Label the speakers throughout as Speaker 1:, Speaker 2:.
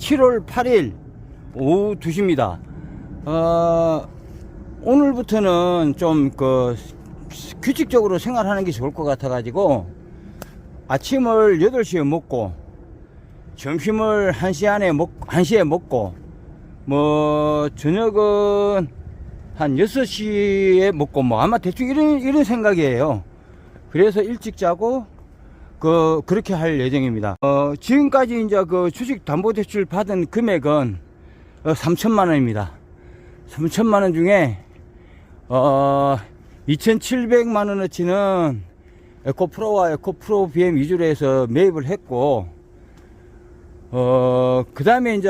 Speaker 1: 7월 8일 오후 2시입니다. 오늘부터는 좀 규칙적으로 생활하는 게 좋을 것 같아 가지고 아침을 8시에 먹고 점심을 1시에 먹고 저녁은 한 6시에 먹고 아마 대충 이런 생각이에요. 그래서 일찍 자고 그렇게 할 예정입니다. 지금까지 이제 주식담보대출 받은 금액은 3천만 원입니다. 3천만 원 중에 2,700만 원어치는 에코프로와 에코프로 BM 위주로 해서 매입을 했고, 그 다음에 이제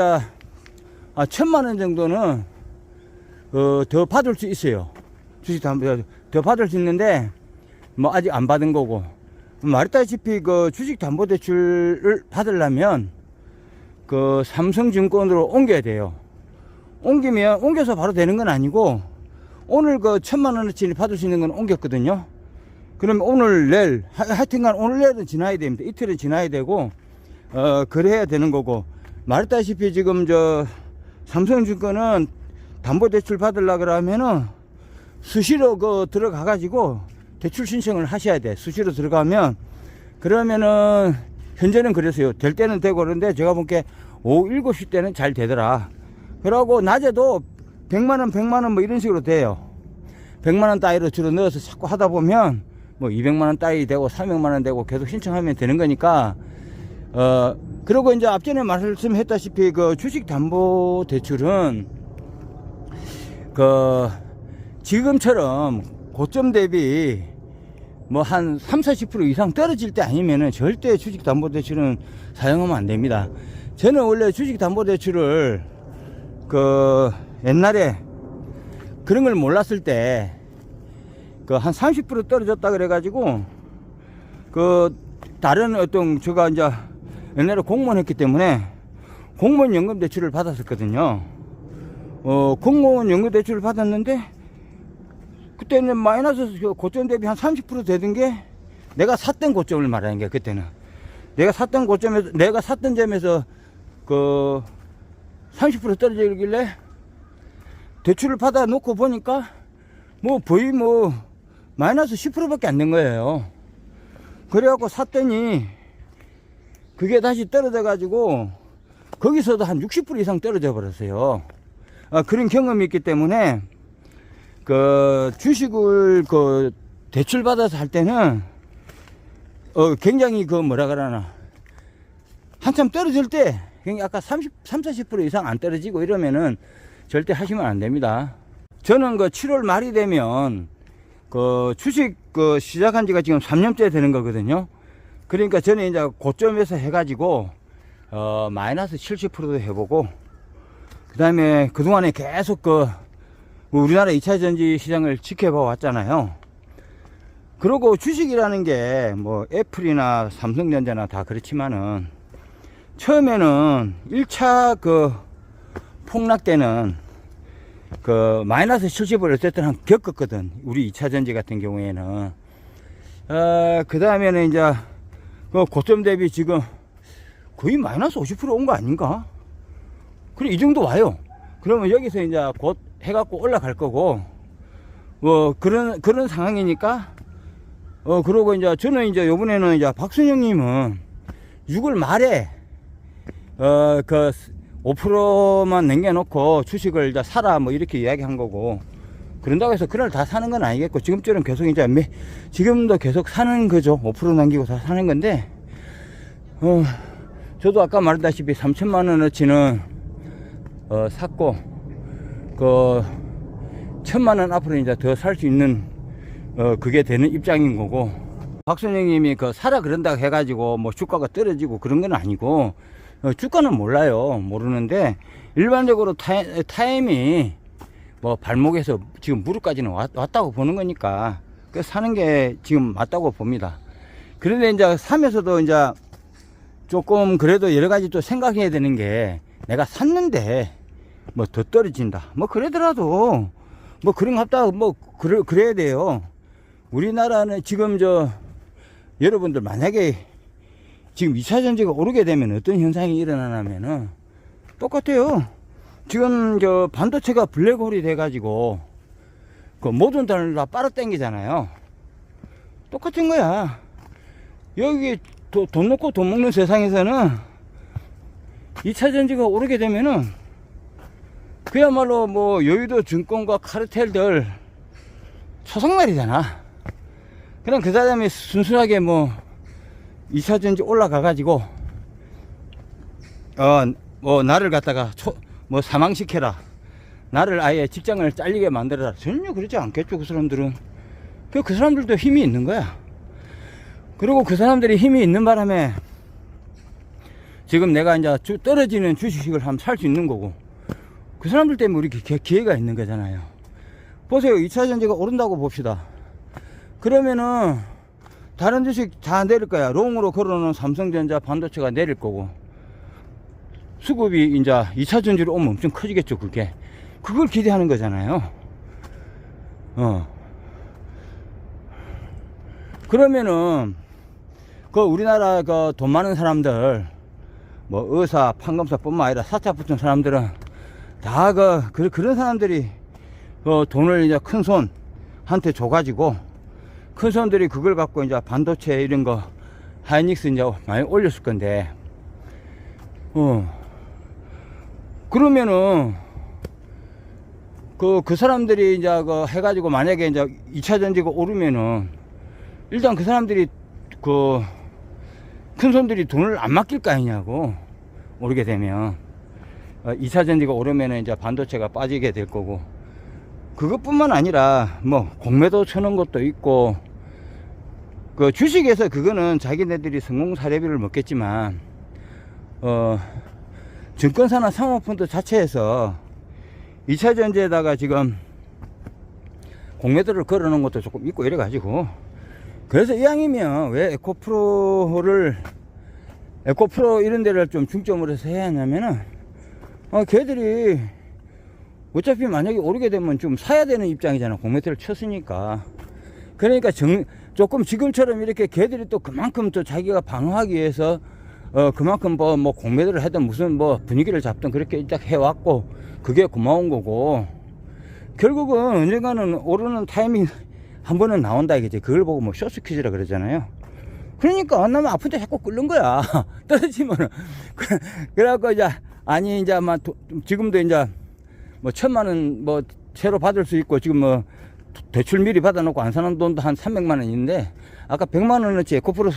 Speaker 1: 1,000만 원 정도는 더 받을 수 있어요. 주식담보대출 더 받을 수 있는데 아직 안 받은 거고, 말했다시피 주식담보대출을 받으려면 삼성증권으로 옮겨야 돼요. 옮겨서 바로 되는 건 아니고, 오늘 1,000만 원어치 받을 수 있는 건 옮겼거든요. 그러면 오늘 내일 하여튼간 오늘 내일은 지나야 됩니다. 이틀은 지나야 되고 그래야 되는 거고, 말했다시피 지금 삼성증권은 담보대출 받으려고 그러면은 수시로 들어가 가지고 대출 신청을 하셔야 돼. 수시로 들어가면, 그러면은 현재는 그랬어요. 될 때는 되고, 그런데 제가 본게 오후 7시 때는 잘 되더라. 그러고 낮에도 100만원 이런 식으로 돼요. 100만원 따위로 주로 넣어서 자꾸 하다 보면 200만원 따위 되고 300만원 되고 계속 신청하면 되는 거니까. 그리고 이제 앞전에 말씀했다시피 주식담보대출은 지금처럼 고점 대비 한 30-40% 이상 떨어질 때 아니면은 절대 주식담보대출은 사용하면 안 됩니다. 저는 원래 주식담보대출을 옛날에 그런 걸 몰랐을 때 한 30% 떨어졌다 그래가지고 다른 제가 이제 옛날에 공무원 했기 때문에 공무원 연금 대출을 받았었거든요. 공무원 연금 대출을 받았는데 그때는 마이너스 고점 대비 한 30% 되던 게, 내가 샀던 고점을 말하는 게, 그때는 내가 샀던 점에서 30% 떨어지길래 대출을 받아 놓고 보니까 거의 마이너스 10%밖에 안 된 거예요. 그래갖고 샀더니 그게 다시 떨어져 가지고 거기서도 한 60% 이상 떨어져 버렸어요. 그런 경험이 있기 때문에 주식을 대출 받아서 할 때는 굉장히 한참 떨어질 때 아까 30-40% 이상 안 떨어지고 이러면은 절대 하시면 안 됩니다. 저는 7월 말이 되면 주식 시작한 지가 지금 3년째 되는 거거든요. 그러니까 저는 이제 고점에서 해가지고 마이너스 70%도 해보고, 그 다음에 그동안에 계속 우리나라 2차전지 시장을 지켜봐 왔잖아요. 그리고 주식이라는 게 애플이나 삼성전자나 다 그렇지만은, 처음에는 1차 폭락 때는 마이너스 70을 어쨌든 겪었거든. 우리 2차전지 같은 경우에는. 그 다음에는 이제 고점 대비 지금 거의 마이너스 50% 온 거 아닌가? 그래, 이 정도 와요. 그러면 여기서 이제 곧 해갖고 올라갈 거고, 그런 상황이니까. 그러고 이제 저는 이제 요번에는 이제 박순영님은 6월 말에 5%만 남겨놓고 주식을 이제 사라 이렇게 이야기한 거고, 그런다고 해서 그날 다 사는 건 아니겠고, 지금처럼 계속 지금도 계속 사는 거죠. 5% 남기고 다 사는 건데, 저도 아까 말했다시피 3천만 원어치는 샀고, 1,000만 원 앞으로 이제 더 살 수 있는 그게 되는 입장인 거고, 박선영님이 사라 그런다고 해가지고 주가가 떨어지고 그런 건 아니고, 주가는 몰라요. 모르는데 일반적으로 타임이 발목에서 지금 무릎까지는 왔다고 보는 거니까 사는 게 지금 맞다고 봅니다. 그런데 이제 사면서도 이제 조금 그래도 여러 가지 또 생각해야 되는 게, 내가 샀는데 더 떨어진다 그러더라도 그런 것 같다 그래야 돼요. 우리나라는 지금 여러분들 만약에 지금 2차전지가 오르게 되면 어떤 현상이 일어나냐면은 똑같아요. 지금 저 반도체가 블랙홀이 돼가지고 그 모든 돈을 다 빨아당기잖아요. 똑같은 거야. 여기 돈 넣고 돈 먹는 세상에서는 2차 전지가 오르게 되면은 그야말로 뭐 여의도 증권과 카르텔들 초상날이잖아. 그냥 그 사람이 순수하게 뭐 2차 전지 올라가 가지고 뭐 나를 갖다가 뭐 사망시켜라, 나를 아예 직장을 잘리게 만들어라, 전혀 그러지 않겠죠. 그 사람들은 그 사람들도 힘이 있는 거야. 그리고 그 사람들이 힘이 있는 바람에 지금 내가 이제 떨어지는 주식을 한번 살 수 있는 거고, 그 사람들 때문에 우리 기회가 있는 거잖아요. 보세요. 2차 전지가 오른다고 봅시다. 그러면은 다른 주식 다 내릴 거야. 롱으로 걸어놓은 삼성전자, 반도체가 내릴 거고, 수급이 이제 2차 전지로 오면 엄청 커지겠죠. 그걸 기대하는 거잖아요. 그러면은 그 우리나라 그 돈 많은 사람들, 뭐 의사, 판검사 뿐만 아니라 사자 붙은 사람들은 다 그런 사람들이 그 돈을 이제 큰 손한테 줘가지고, 큰 손들이 그걸 갖고 이제 반도체 이런 거 하이닉스 이제 많이 올렸을 건데, 그러면은 그 사람들이 이제 해가지고 만약에 이제 2차 전지가 오르면은 일단 그 사람들이 큰 손들이 돈을 안 맡길 거 아니냐고. 오르게 되면 2차 전지가 오르면은 이제 반도체가 빠지게 될 거고, 그것뿐만 아니라 뭐 공매도 쳐놓은 것도 있고, 그 주식에서 그거는 자기네들이 성공 사례비를 먹겠지만, 증권사나 사모펀드 자체에서 2차 전지에다가 지금 공매도를 걸어 놓은 것도 조금 있고 이래 가지고, 그래서 이왕이면 왜 에코프로 이런 데를 좀 중점으로 해서 해야 하냐면은, 걔들이 어차피 만약에 오르게 되면 좀 사야 되는 입장이잖아. 공매도를 쳤으니까. 그러니까 조금 지금처럼 이렇게 걔들이 또 그만큼 또 자기가 방어하기 위해서 그만큼 뭐 공매도를 하든 무슨 뭐 분위기를 잡든 그렇게 딱 해왔고, 그게 고마운 거고, 결국은 언젠가는 오르는 타이밍 한 번은 나온다 이거지. 그걸 보고 뭐 쇼스퀴즈라 그러잖아요. 그러니까 안 나면 아픈데 자꾸 끓는 거야. 떨어지면은. 그래갖고 이제 이제 막 지금도 이제 뭐 1,000만원 뭐 새로 받을 수 있고, 지금 뭐 대출 미리 받아놓고 안 사는 돈도 한 300만원 있는데, 아까 100만원어치 에코프로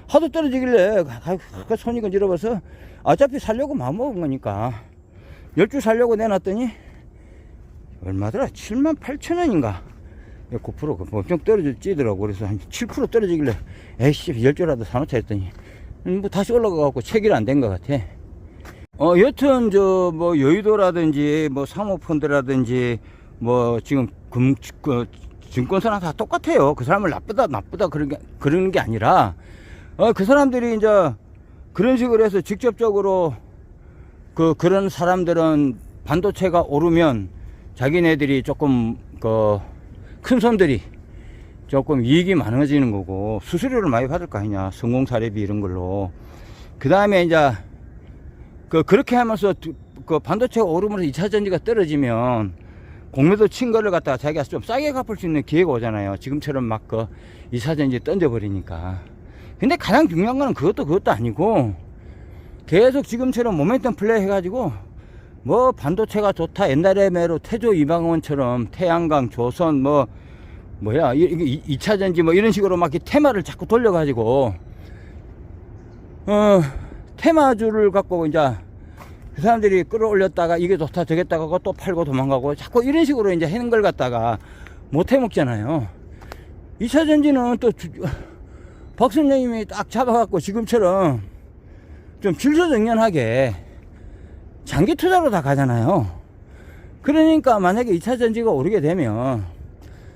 Speaker 1: 하도 떨어지길래 아까 손이 건지러워서 어차피 살려고 마음먹은 거니까 10주 살려고 내놨더니 얼마더라? 78,000원인가 에코프로 엄청 떨어지더라고. 그래서 한 7% 떨어지길래 에이씨 10주라도 사놓자 했더니 뭐 다시 올라가갖고 체결 안 된 것 같아. 여튼 뭐 여의도라든지 뭐 사모펀드라든지 뭐 지금 증권사랑 다 똑같아요. 그 사람을 나쁘다 그러는 게 아니라, 그 사람들이 이제 그런 식으로 해서 직접적으로 그런 사람들은 반도체가 오르면 자기네들이 조금 큰 손들이 조금 이익이 많아지는 거고, 수수료를 많이 받을 거 아니냐. 성공 사례비 이런 걸로. 그 다음에 이제 그렇게 하면서 반도체가 오르면서 2차 전지가 떨어지면 공매도 친 거를 갖다가 자기가 좀 싸게 갚을 수 있는 기회가 오잖아요. 지금처럼 막 2차 전지 던져버리니까. 근데 가장 중요한 거는 그것도 아니고, 계속 지금처럼 모멘텀 플레이 해가지고 뭐 반도체가 좋다, 옛날에 매로 태조 이방원처럼 태양광, 조선 뭐 2차 전지 뭐 이런 식으로 막 테마를 자꾸 돌려가지고 테마주를 갖고 이제 그 사람들이 끌어올렸다가 이게 좋다 저겠다가 또 팔고 도망가고 자꾸 이런 식으로 이제 하는 걸 갖다가 못 해먹잖아요. 2차 전지는 또 박 선생님이 딱 잡아갖고 지금처럼 좀 질서정연하게 장기 투자로 다 가잖아요. 그러니까 만약에 2차 전지가 오르게 되면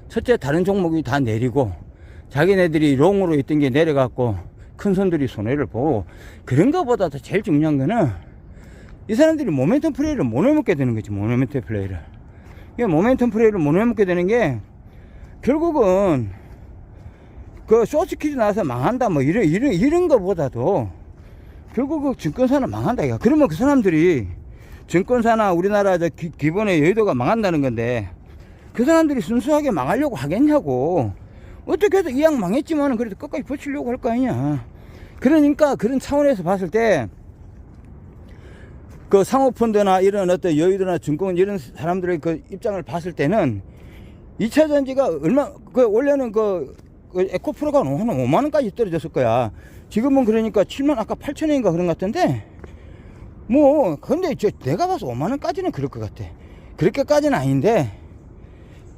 Speaker 1: 첫째 다른 종목이 다 내리고 자기네들이 롱으로 있던 게 내려갖고 큰 손들이 손해를 보고, 그런 것보다도 제일 중요한 거는 이 사람들이 모멘텀 플레이를 못 해먹게 되는 거지. 모멘텀 플레이를. 이 모멘텀 플레이를 못 해먹게 되는 게 결국은 쇼츠퀴즈 나와서 망한다 뭐 이런 것보다도 결국 증권사는 망한다. 그러면 그 사람들이 증권사나 우리나라 기본의 여의도가 망한다는 건데, 그 사람들이 순수하게 망하려고 하겠냐고. 어떻게 해서 이왕 망했지만은 그래도 끝까지 버티려고 할 거 아니냐. 그러니까 그런 차원에서 봤을 때, 그 상호펀드나 이런 어떤 여의도나 증권 이런 사람들의 그 입장을 봤을 때는 2차전지가 원래는 그 에코프로가 한 5만원까지 떨어졌을 거야. 지금은 그러니까 7만, 아까 8천원인가 그런 것 같은데, 뭐, 근데 내가 봐서 5만원까지는 그럴 것 같아. 그렇게까지는 아닌데,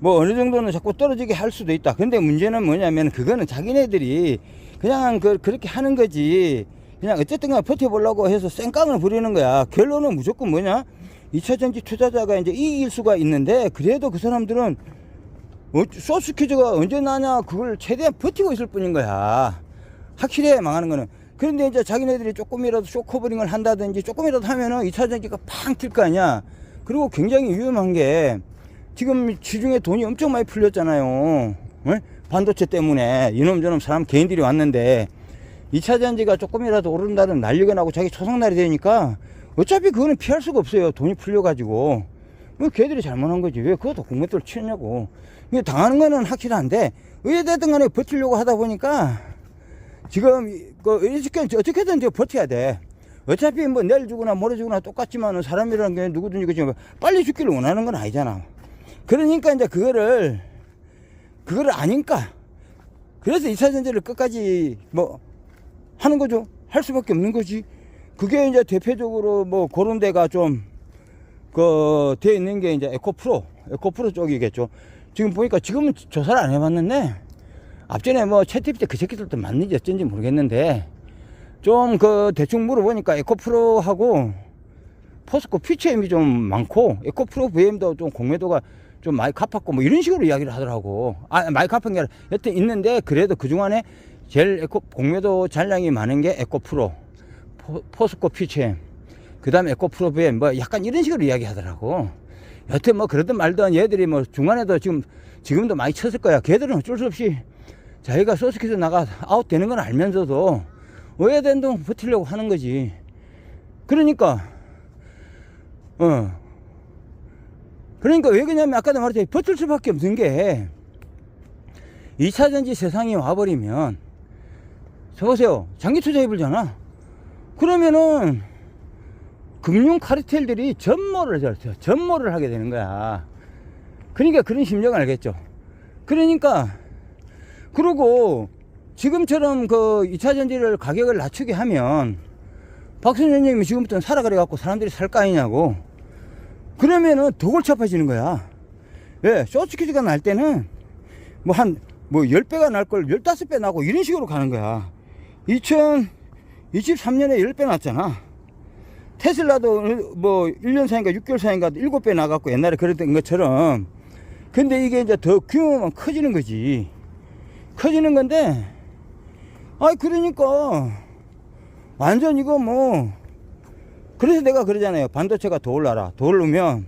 Speaker 1: 뭐 어느 정도는 자꾸 떨어지게 할 수도 있다. 근데 문제는 뭐냐면, 그거는 자기네들이 그냥 그렇게 하는 거지. 그냥 어쨌든 간 버텨보려고 해서 쌩깡을 부리는 거야. 결론은 무조건 뭐냐? 2차전지 투자자가 이제 이길 수가 있는데, 그래도 그 사람들은 소스 퀴즈가 언제 나냐, 그걸 최대한 버티고 있을 뿐인 거야. 확실해, 망하는 거는. 그런데 이제 자기네들이 조금이라도 쇼커버링을 한다든지 조금이라도 하면은 2차전지가 팡 튈 거 아니야. 그리고 굉장히 위험한 게, 지금 시중에 돈이 엄청 많이 풀렸잖아요. 반도체 때문에 이놈저놈 사람 개인들이 왔는데, 2차전지가 조금이라도 오른다는 난리가 나고 자기 초상날이 되니까 어차피 그거는 피할 수가 없어요. 돈이 풀려가지고. 걔들이 잘못한 거지. 왜 그것도 공매도를 치느냐고. 당하는 거는 확실한데, 어찌됐든 간에 버티려고 하다 보니까 지금 어떻게든 이제 버텨야 돼. 어차피 뭐 내일 죽거나 모레 죽거나 똑같지만은 사람이라는 게 누구든지 그지 빨리 죽기를 원하는 건 아니잖아. 그러니까 이제 그거를 아니까. 그래서 2차전지를 끝까지 뭐 하는 거죠. 할 수밖에 없는 거지. 그게 이제 대표적으로 뭐 그런 데가 좀 되어 있는 게 이제 에코프로 쪽이겠죠. 지금 보니까 지금은 조사를 안 해봤는데, 앞전에 뭐 채팁 때 그 새끼들도 맞는지 어쩐지 모르겠는데, 좀 대충 물어보니까 에코프로하고 포스코 퓨처엠이 좀 많고, 에코프로 VM도 좀 공매도가 좀 많이 갚았고, 뭐 이런 식으로 이야기를 하더라고. 많이 갚은 게 아니라 여튼 있는데, 그래도 그 중안에 제일 공매도 잔량이 많은 게 에코프로, 포스코 퓨처엠, 그 다음에 에코프로 VM, 뭐 약간 이런 식으로 이야기 하더라고. 여튼 뭐 그러든 말든 얘들이 뭐 중간에도 지금도 많이 쳤을 거야. 걔들은 어쩔 수 없이 자기가 소스키에서 나가 아웃 되는 건 알면서도 어여된 동 버티려고 하는 거지. 그러니까 왜 그러냐면, 아까도 말했지, 버틸 수밖에 없는 게 2차전지 세상이 와버리면, 저보세요, 장기 투자해보잖아. 그러면은 금융 카르텔들이 전모를 하게 되는 거야. 그러니까 그런 심정을 알겠죠. 그러니까, 그리고 지금처럼 2차전지를 가격을 낮추게 하면, 박선생님이 지금부터는 사라 그래갖고 사람들이 살 거 아니냐고. 그러면은 더 골치 아파지는 거야. 예, 쇼츠키즈가 날 때는 뭐 10배가 날 걸 15배 나고 이런 식으로 가는 거야. 2023년에 10배 났잖아. 테슬라도 뭐 1년 사이인가 6개월 사이인가 7배 나갔고, 옛날에 그랬던 것처럼. 근데 이게 이제 더 규모만 커지는 거지. 커지는 건데, 그러니까 완전 이거 뭐, 그래서 내가 그러잖아요. 반도체가 더 올라라. 더 오르면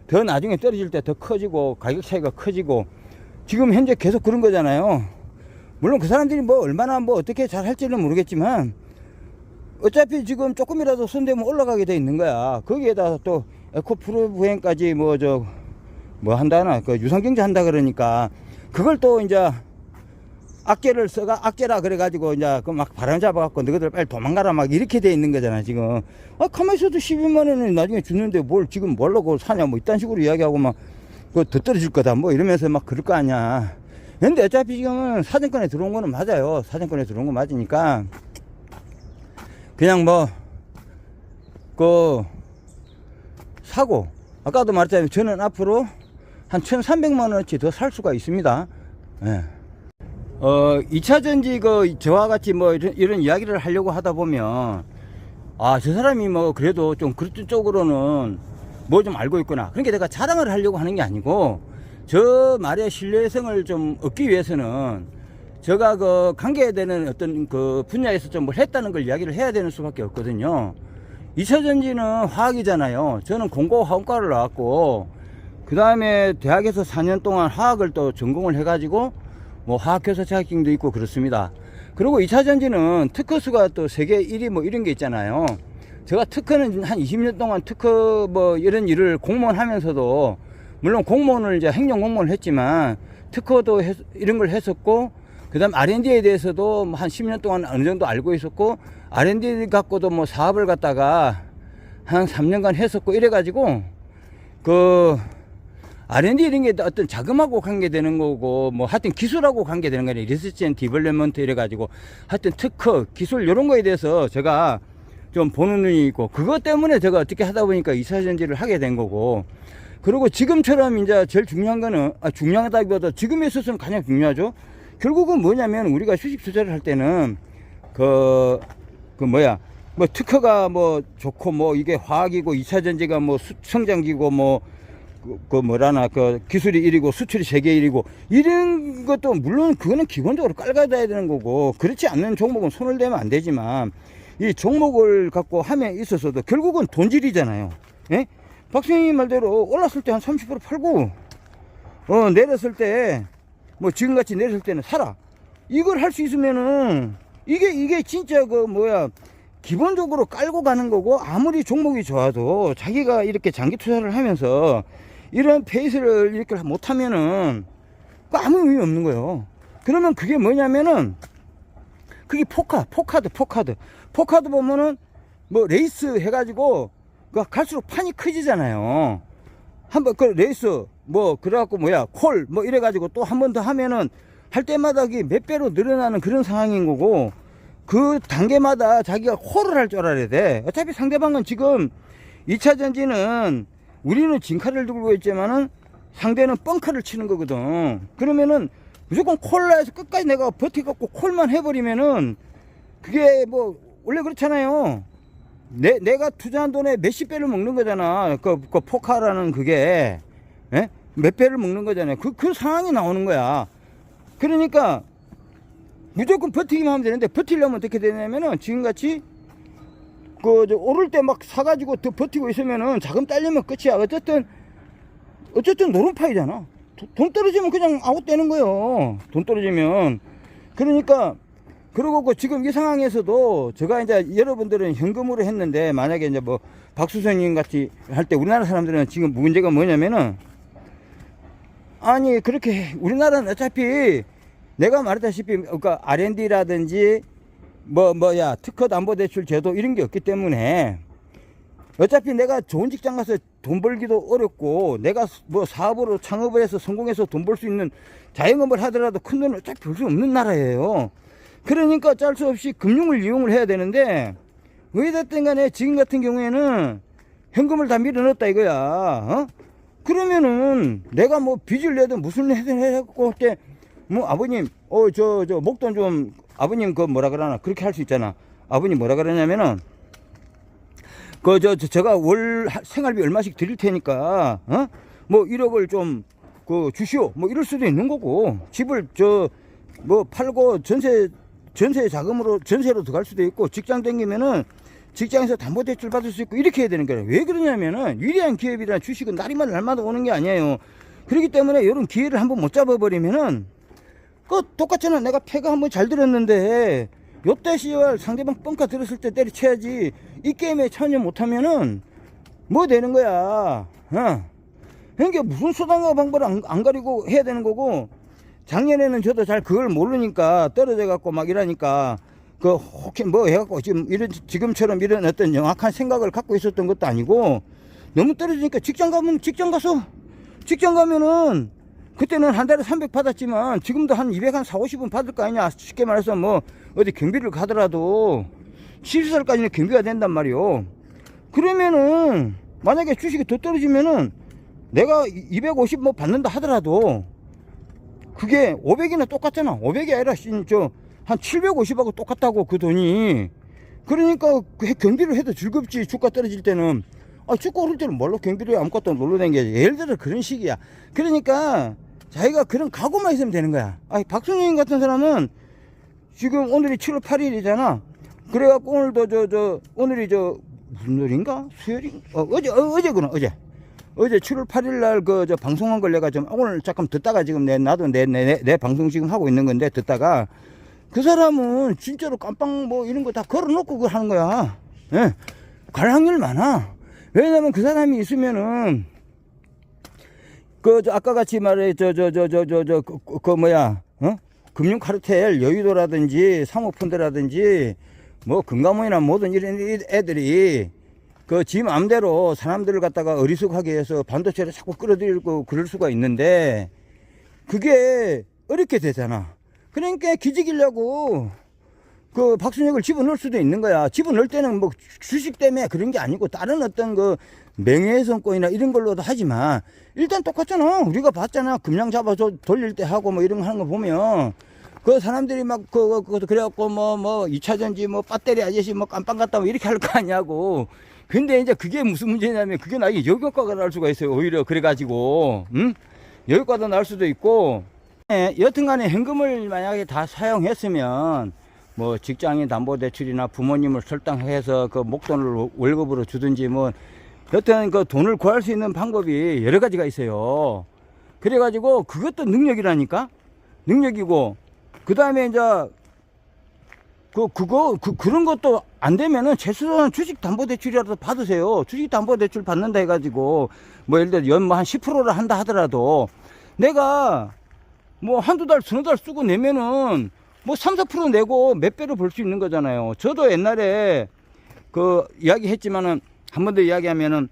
Speaker 1: 더 나중에 떨어질 때 더 커지고 가격 차이가 커지고, 지금 현재 계속 그런 거잖아요. 물론 그 사람들이 뭐 얼마나 뭐 어떻게 잘 할지는 모르겠지만, 어차피 지금 조금이라도 손대면 올라가게 돼 있는 거야. 거기에다가 또 에코프로브행까지 뭐 한다나, 유상경제 한다 그러니까, 그걸 또 이제 악재라 그래가지고 이제 막 바람 잡아갖고 너희들 빨리 도망가라 막 이렇게 돼 있는 거잖아, 지금. 가만히 있어도 12만원을 나중에 주는데 뭘 지금 뭘로 그걸 사냐, 뭐 이딴 식으로 이야기하고 막, 더 떨어질 거다, 뭐 이러면서 막 그럴 거 아니야. 근데 어차피 지금은 사정권에 들어온 거는 맞아요. 사정권에 들어온 거 맞으니까, 그냥 사고, 아까도 말했잖아요. 저는 앞으로 한 1,300만원어치 더 살 수가 있습니다. 예. 2차전지 저와 같이 뭐 이런 이야기를 하려고 하다 보면, 저 사람이 뭐 그래도 좀 그런 쪽으로는 뭐 좀 알고 있구나. 그러니까 내가 자랑을 하려고 하는 게 아니고, 저 말의 신뢰성을 좀 얻기 위해서는 제가 관계되는 어떤 분야에서 좀 뭘 했다는 걸 이야기를 해야 되는 수밖에 없거든요. 2차전지는 화학이잖아요. 저는 공고 화학과를 나왔고, 그 다음에 대학에서 4년 동안 화학을 또 전공을 해가지고 뭐 화학교사 자격증도 있고 그렇습니다. 그리고 2차전지는 특허수가 또 세계 1위 뭐 이런 게 있잖아요. 제가 특허는 한 20년 동안 특허 뭐 이런 일을 공무원 하면서도, 물론 공무원을 이제 행정공무원을 했지만 특허도 이런 걸 했었고, 그 다음 R&D에 대해서도 한 10년 동안 어느 정도 알고 있었고, R&D 갖고도 뭐 사업을 갖다가 한 3년간 했었고, 이래가지고 그 R&D 이런 게 어떤 자금하고 관계되는 거고, 뭐 하여튼 기술하고 관계되는 거예요. 리서치 앤 디벨롭먼트 이래가지고 하여튼 특허 기술 이런 거에 대해서 제가 좀 보는 눈이 있고, 그것 때문에 제가 어떻게 하다 보니까 이사전지를 하게 된 거고, 그리고 지금처럼 이제 제일 중요한 거는, 중요하다기보다 지금에 있어서는 가장 중요하죠. 결국은 뭐냐면, 우리가 주식 투자를 할 때는 뭐 특허가 뭐 좋고, 뭐 이게 화학이고 2차전지가 뭐 성장기고, 뭐 기술이 1위고 수출이 세계 1위고 이런 것도 물론 그거는 기본적으로 깔아야 되는 거고, 그렇지 않는 종목은 손을 대면 안 되지만, 이 종목을 갖고 함에 있어서도 결국은 돈질이잖아요. 예? 박수님 말대로 올랐을 때 한 30% 팔고, 내렸을 때, 뭐 지금같이 내렸을 때는 사라. 이걸 할 수 있으면은, 이게 진짜 기본적으로 깔고 가는 거고, 아무리 종목이 좋아도 자기가 이렇게 장기 투자를 하면서 이런 페이스를 이렇게 못하면은 아무 의미 없는 거예요. 그러면 그게 뭐냐면은, 그게 포카드 보면은 뭐 레이스 해가지고 갈수록 판이 커지잖아요. 한번 그 레이스 뭐 그래갖고 콜 뭐 이래가지고 또 한 번 더 하면은 할 때마다 몇 배로 늘어나는 그런 상황인 거고, 그 단계마다 자기가 콜을 할 줄 알아야 돼. 어차피 상대방은 지금 2차 전지는 우리는 진카를 들고 있지만은 상대는 뻥카를 치는 거거든. 그러면은 무조건 콜라에서 끝까지 내가 버티갖고 콜만 해버리면은, 그게 뭐 원래 그렇잖아요. 내가 투자한 돈에 몇십 배를 먹는 거잖아. 그 포카라는 그게, 예? 몇 배를 먹는 거잖아요. 그 상황이 나오는 거야. 그러니까 무조건 버티기만 하면 되는데, 버티려면 어떻게 되냐면은, 지금같이 오를 때 막 사가지고 더 버티고 있으면은 자금 딸리면 끝이야. 어쨌든 노름파이잖아. 돈 떨어지면 그냥 아웃되는 거예요. 돈 떨어지면. 그러니까, 그리고 지금 이 상황에서도 제가 이제 여러분들은 현금으로 했는데, 만약에 이제 뭐 박수선님 같이 할 때 우리나라 사람들은 지금 문제가 뭐냐면은, 아니 그렇게 우리나라는 어차피 내가 말했다시피 그러니까 R&D라든지 특허담보대출 제도 이런 게 없기 때문에, 어차피 내가 좋은 직장 가서 돈 벌기도 어렵고, 내가 뭐 사업으로 창업을 해서 성공해서 돈 벌 수 있는 자영업을 하더라도 큰 돈을 어차피 벌 수 없는 나라예요. 그러니까 짤 수 없이 금융을 이용을 해야 되는데, 왜 됐든 간에 지금 같은 경우에는 현금을 다 밀어넣었다 이거야. 그러면은 내가 뭐 빚을 내든 무슨 내든 해갖고 할 때, 뭐 아버님 목돈 좀, 아버님 뭐라 그러나 그렇게 할 수 있잖아. 아버님 뭐라 그러냐면은, 제가 월 생활비 얼마씩 드릴 테니까 뭐 1억을 좀 주시오 뭐 이럴 수도 있는 거고, 집을 팔고 전세 자금으로 전세로 들어갈 수도 있고, 직장 다니면은 직장에서 담보대출 받을 수 있고, 이렇게 해야 되는 거예요. 왜 그러냐면은, 유리한 기업이란 주식은 날마다 오는 게 아니에요. 그렇기 때문에 이런 기회를 한번 못 잡아버리면은, 똑같잖아. 내가 패가 한번 잘 들었는데 요때 시월 상대방 뻥카 들었을 때 때려쳐야지. 이 게임에 참여 못하면은 뭐 되는 거야. 그러니까 무슨 수단과 방법을 안 가리고 해야 되는 거고, 작년에는 저도 잘 그걸 모르니까 떨어져 갖고 막 이러니까 혹시 뭐 해갖고 지금처럼 이런 어떤 정확한 생각을 갖고 있었던 것도 아니고, 너무 떨어지니까 직장 가면은 그때는 한 달에 300 받았지만 지금도 한 200, 한 4, 50은 받을 거 아니냐. 쉽게 말해서 뭐 어디 경비를 가더라도 70살까지는 경비가 된단 말이요. 그러면은 만약에 주식이 더 떨어지면은 내가 250 뭐 받는다 하더라도 그게 500이나 똑같잖아. 500이 아니라 한 750하고 똑같다고, 그 돈이. 그러니까 경비를 해도 즐겁지. 주가 떨어질 때는. 주가 오를 때는 뭘로 경비를 아무것도 놀러 다니지. 예를 들어 그런 식이야. 그러니까 자기가 그런 각오만 있으면 되는 거야. 박순영 같은 사람은 지금 오늘이 7월 8일이잖아. 그래갖고 오늘도 오늘이 무슨 날인가? 수요일인가? 어제구나. 어제 7월 8일 날 방송한 걸 내가 오늘 잠깐 듣다가 지금 나도 내 방송 지금 하고 있는 건데, 듣다가 그 사람은 진짜로 깜빵 뭐 이런 거 다 걸어놓고 그걸 하는 거야. 예. 갈 확률 많아. 왜냐면 그 사람이 있으면은 아까 같이 말해 금융 카르텔 여의도라든지 사모펀드라든지 뭐 금감원이나 모든 이런 애들이 지 맘대로 사람들을 갖다가 어리숙하게 해서 반도체를 자꾸 끌어들이고 그럴 수가 있는데 그게 어렵게 되잖아. 그러니까 기지기려고 박순혁을 집어넣을 수도 있는 거야. 집어넣을 때는 뭐 주식 때문에 그런 게 아니고 다른 어떤 명예훼손권이나 이런 걸로도 하지만 일단 똑같잖아. 우리가 봤잖아. 금양 잡아서 돌릴 때 하고 뭐 이런 거 하는 거 보면 사람들이 막 그래갖고 뭐 2차전지 배터리 아저씨 깜빵 갔다 뭐 이렇게 할 거 아니냐고. 근데 이제 그게 무슨 문제냐면 그게 나에게 역효과가 날 수가 있어요. 오히려 그래가지고 역효과도 날 수도 있고. 여튼간에 현금을 만약에 다 사용했으면 뭐 직장인 담보대출이나 부모님을 설득해서 목돈을 월급으로 주든지 여튼 돈을 구할 수 있는 방법이 여러 가지가 있어요. 그래가지고 그것도 능력이라니까. 능력이고 그 다음에 이제 그런 것도 안 되면은 최소한 주식담보대출이라도 받으세요. 주식담보대출 받는다 해가지고 예를 들어 연 한 10%를 한다 하더라도 내가 한두 달 서너 달 쓰고 내면은 3, 4% 내고 몇 배로 벌 수 있는 거잖아요. 저도 옛날에 이야기 했지만은 한 번 더 이야기하면은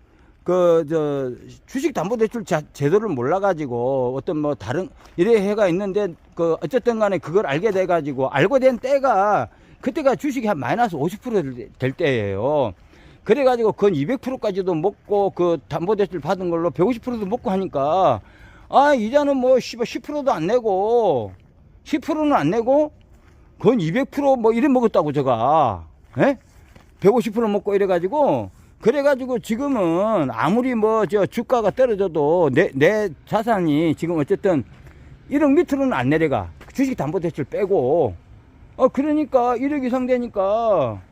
Speaker 1: 주식담보대출 제도를 몰라가지고 어떤 다른 이래 해가 있는데 어쨌든 간에 그걸 알게 돼가지고 알고 된 때가 그때가 주식이 한 마이너스 50%될 때예요. 그래가지고 건 200%까지도 먹고 담보대출 받은 걸로 150%도 먹고 하니까 이자는 10%도 안 내고 10%는 안 내고 건 200% 이래 먹었다고 제가. 예? 150% 먹고 이래가지고 그래가지고 지금은 아무리 주가가 떨어져도 내 자산이 지금 어쨌든 1억 밑으로는 안 내려가. 주식담보대출 빼고. 그러니까 1억 이상 되니까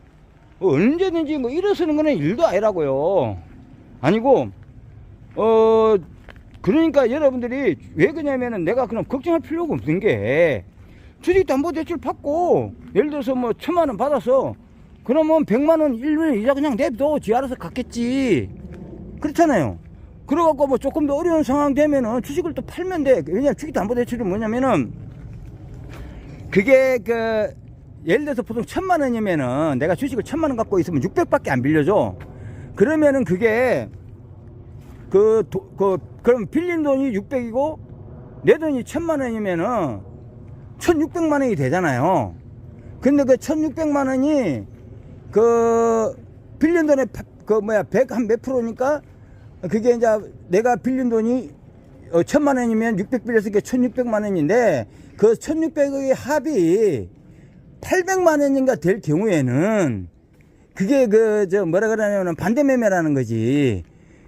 Speaker 1: 언제든지 일어서는 거는 일도 아니라고요. 아니고 그러니까 여러분들이 왜 그러냐면은 내가 그럼 걱정할 필요가 없는 게 주식담보대출 받고 예를 들어서 1,000만원 받아서 그러면 100만원 1년에 이자 그냥 냅둬. 지 알아서 갚겠지. 그렇잖아요. 그래갖고 조금 더 어려운 상황 되면은 주식을 또 팔면 돼. 왜냐면 주식담보대출이 뭐냐면은 그게 예를 들어서 보통 1,000만원이면은 내가 주식을 1,000만원 갖고 있으면 600밖에 안 빌려줘. 그러면은 그게 그럼 빌린 돈이 600이고 내 돈이 1,000만원이면은 1,600만원이 되잖아요. 근데 1,600만원이 빌린 돈의 100 한 몇 프로니까 그게 이제 내가 빌린 돈이 1,000만원이면 600 빌렸으니까 1,600만원인데 1,600의 합이 800만원인가 될 경우에는 그게 뭐라 그러냐면 반대매매라는 거지.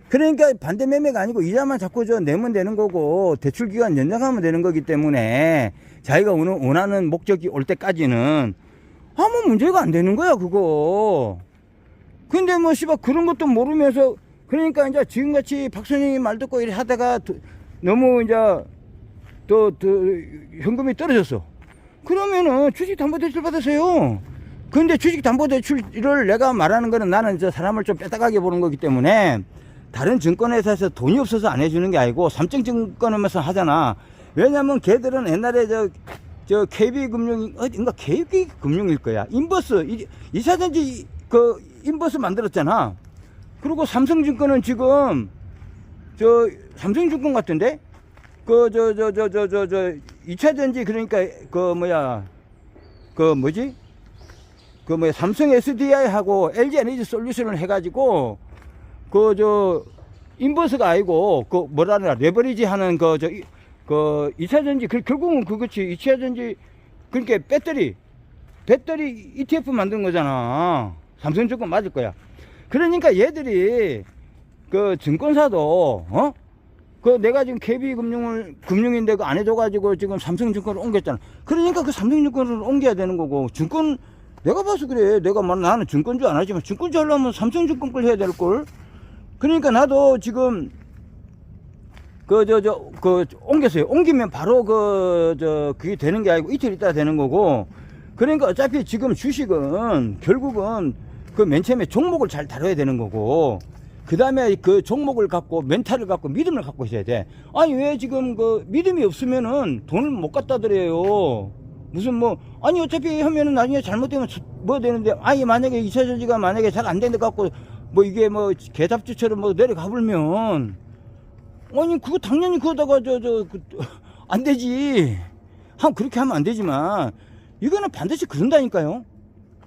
Speaker 1: 그러니까 반대매매가 아니고 이자만 자꾸 내면 되는 거고 대출기간 연장하면 되는 거기 때문에 자기가 원하는 목적이 올 때까지는 아무 문제가 안 되는 거야 그거. 근데 그런 것도 모르면서 그러니까 이제 지금같이 박선영이 말 듣고 이래 하다가 너무 이제 또 현금이 떨어졌어. 그러면은 주식담보대출 받으세요. 근데 주식담보대출을 내가 말하는 거는 나는 사람을 좀 뺏어가게 보는 거기 때문에 다른 증권회사에서 돈이 없어서 안 해주는 게 아니고 삼성증권에서 하잖아. 왜냐면 걔들은 옛날에 KB금융 어딘가 KB금융일 거야. 인버스 2차전지 인버스 만들었잖아. 그리고 삼성증권은 지금 삼성증권 같은데 2차전지 그러니까 삼성 SDI하고 LG 에너지 솔루션을 해가지고 인버스가 아니고 레버리지 하는 2차전지 결국은 그렇지. 2차전지 그러니까 배터리 ETF 만든 거잖아. 삼성증권 맞을 거야. 그러니까 얘들이 증권사도 내가 지금 KB금융인데 안 해줘가지고 지금 삼성증권을 옮겼잖아. 그러니까 삼성증권을 옮겨야 되는 거고 증권 내가 봐서 그래. 나는 증권주 안 하지만 증권주 하려면 삼성증권 걸 해야 될 걸. 그러니까 나도 지금 옮겼어요. 옮기면 바로 그게 되는 게 아니고 이틀 있다 되는 거고. 그러니까 어차피 지금 주식은 결국은 그 맨 처음에 종목을 잘 다뤄야 되는 거고, 그 다음에 그 종목을 갖고 멘탈을 갖고 믿음을 갖고 있어야 돼. 아니 왜 지금 그 믿음이 없으면은 돈을 못 갖다 드려요. 무슨 뭐 아니 어차피 하면은 나중에 잘못되면 뭐 되는데, 아니 만약에 2차 전지가 만약에 잘 안 되는 것 같고 뭐 이게 뭐 개잡주처럼 뭐 내려가 버리면, 아니 그거 당연히 그러다가 안 되지. 그렇게 하면 안 되지만 이거는 반드시 그런다니까요.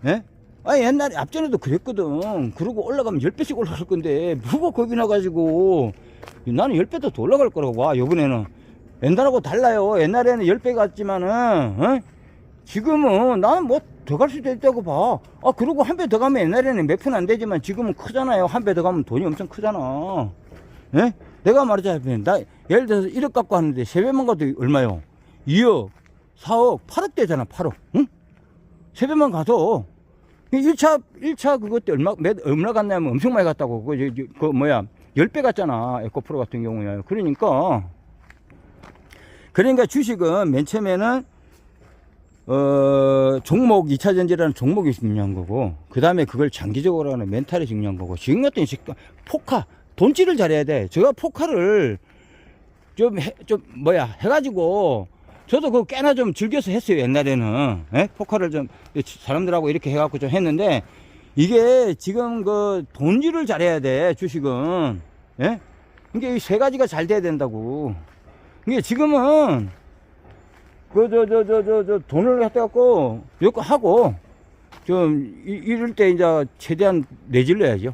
Speaker 1: 예? 아 옛날에 앞전에도 그랬거든. 그러고 올라가면 10배씩 올라갈 건데 뭐가 겁이 나가지고. 나는 10배도 더 올라갈 거라고 와. 요번에는 옛날하고 달라요. 옛날에는 10배 갔지만은 어? 지금은 나는 뭐 더 갈 수도 있다고 봐. 그리고 한 배 더 가면, 옛날에는 몇 푼 안 되지만 지금은 크잖아요. 한 배 더 가면 돈이 엄청 크잖아. 예? 내가 말하자면 나 예를 들어서 1억 갖고 하는데 3배만 가도 얼마요? 2억 4억 8억 되잖아. 8억. 응? 3배만 가도 1차 그것 때 얼마 갔냐면 엄청 많이 갔다고. 그 뭐야 10배 갔잖아. 에코프로 같은 경우에. 그러니까 주식은 맨 처음에는 종목 2차 전지라는 종목이 중요한 거고, 그 다음에 그걸 장기적으로 하는 멘탈이 중요한 거고, 지금 같은 포카 돈질을 잘해야 돼. 제가 포카를 좀 해가지고 저도 그거 꽤나 좀 즐겨서 했어요. 옛날에는. 예? 포카를 좀 사람들하고 이렇게 해갖고 좀 했는데, 이게 지금 그 돈질을 잘해야 돼. 주식은. 예? 이게 이 세 가지가 잘 돼야 된다고. 이게 지금은 돈을 갖다갖고 이거 하고 좀 이럴 때 이제 최대한 내질러야죠.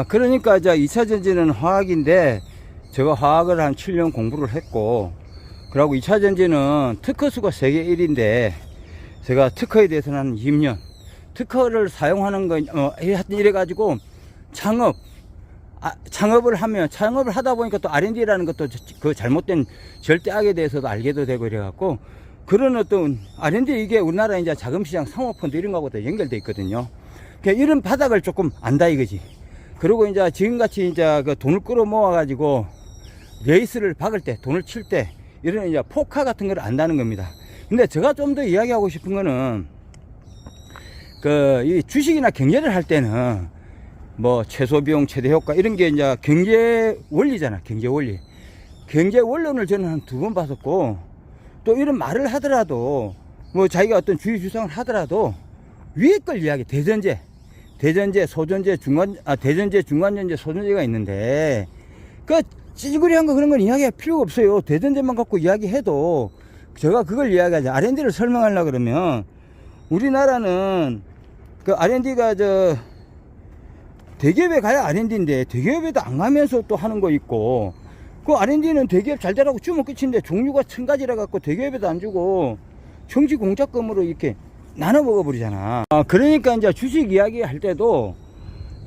Speaker 1: 그러니까 이제 2차 전지는 화학인데, 제가 화학을 한 7년 공부를 했고, 그리고 2차 전지는 특허수가 세계 1위인데 제가 특허에 대해서는 한 20년 특허를 사용하는 거 이래가지고 창업을 하다 보니까 또 R&D라는 것도 그 잘못된 절대악에 대해서도 알게도 되고 이래갖고, 그런 어떤 R&D, 이게 우리나라 이제 자금시장 상호펀드 이런 거하고도 연결돼 있거든요. 그러니까 이런 바닥을 조금 안다 이거지. 그리고 이제 지금같이 이제 그 돈을 끌어 모아가지고 레이스를 박을 때, 돈을 칠 때, 이런 이제 포카 같은 걸 안다는 겁니다. 근데 제가 좀 더 이야기하고 싶은 거는, 이 주식이나 경제를 할 때는 뭐 최소 비용 최대 효과 이런 게 이제 경제 원리잖아. 경제 원리. 경제 원론을 저는 한 2번 봤었고, 또 이런 말을 하더라도 뭐 자기가 어떤 주의 주장을 하더라도 위에 걸 이야기, 대전제, 소전제, 대전제, 중간전제, 소전제가 있는데, 그 찌그리한 거 그런 건 이야기할 필요가 없어요. 대전제만 갖고 이야기해도, 제가 그걸 이야기하자. R&D를 설명하려고 그러면, 우리나라는 그 R&D가 대기업에 가야 R&D인데 대기업에도 안 가면서 또 하는 거 있고, 그 R&D는 대기업 잘 되라고 주면 끝인데 종류가 1000가지라 갖고 대기업에도 안 주고 정지 공작금으로 이렇게 나눠 먹어버리잖아. 그러니까 이제 주식 이야기 할 때도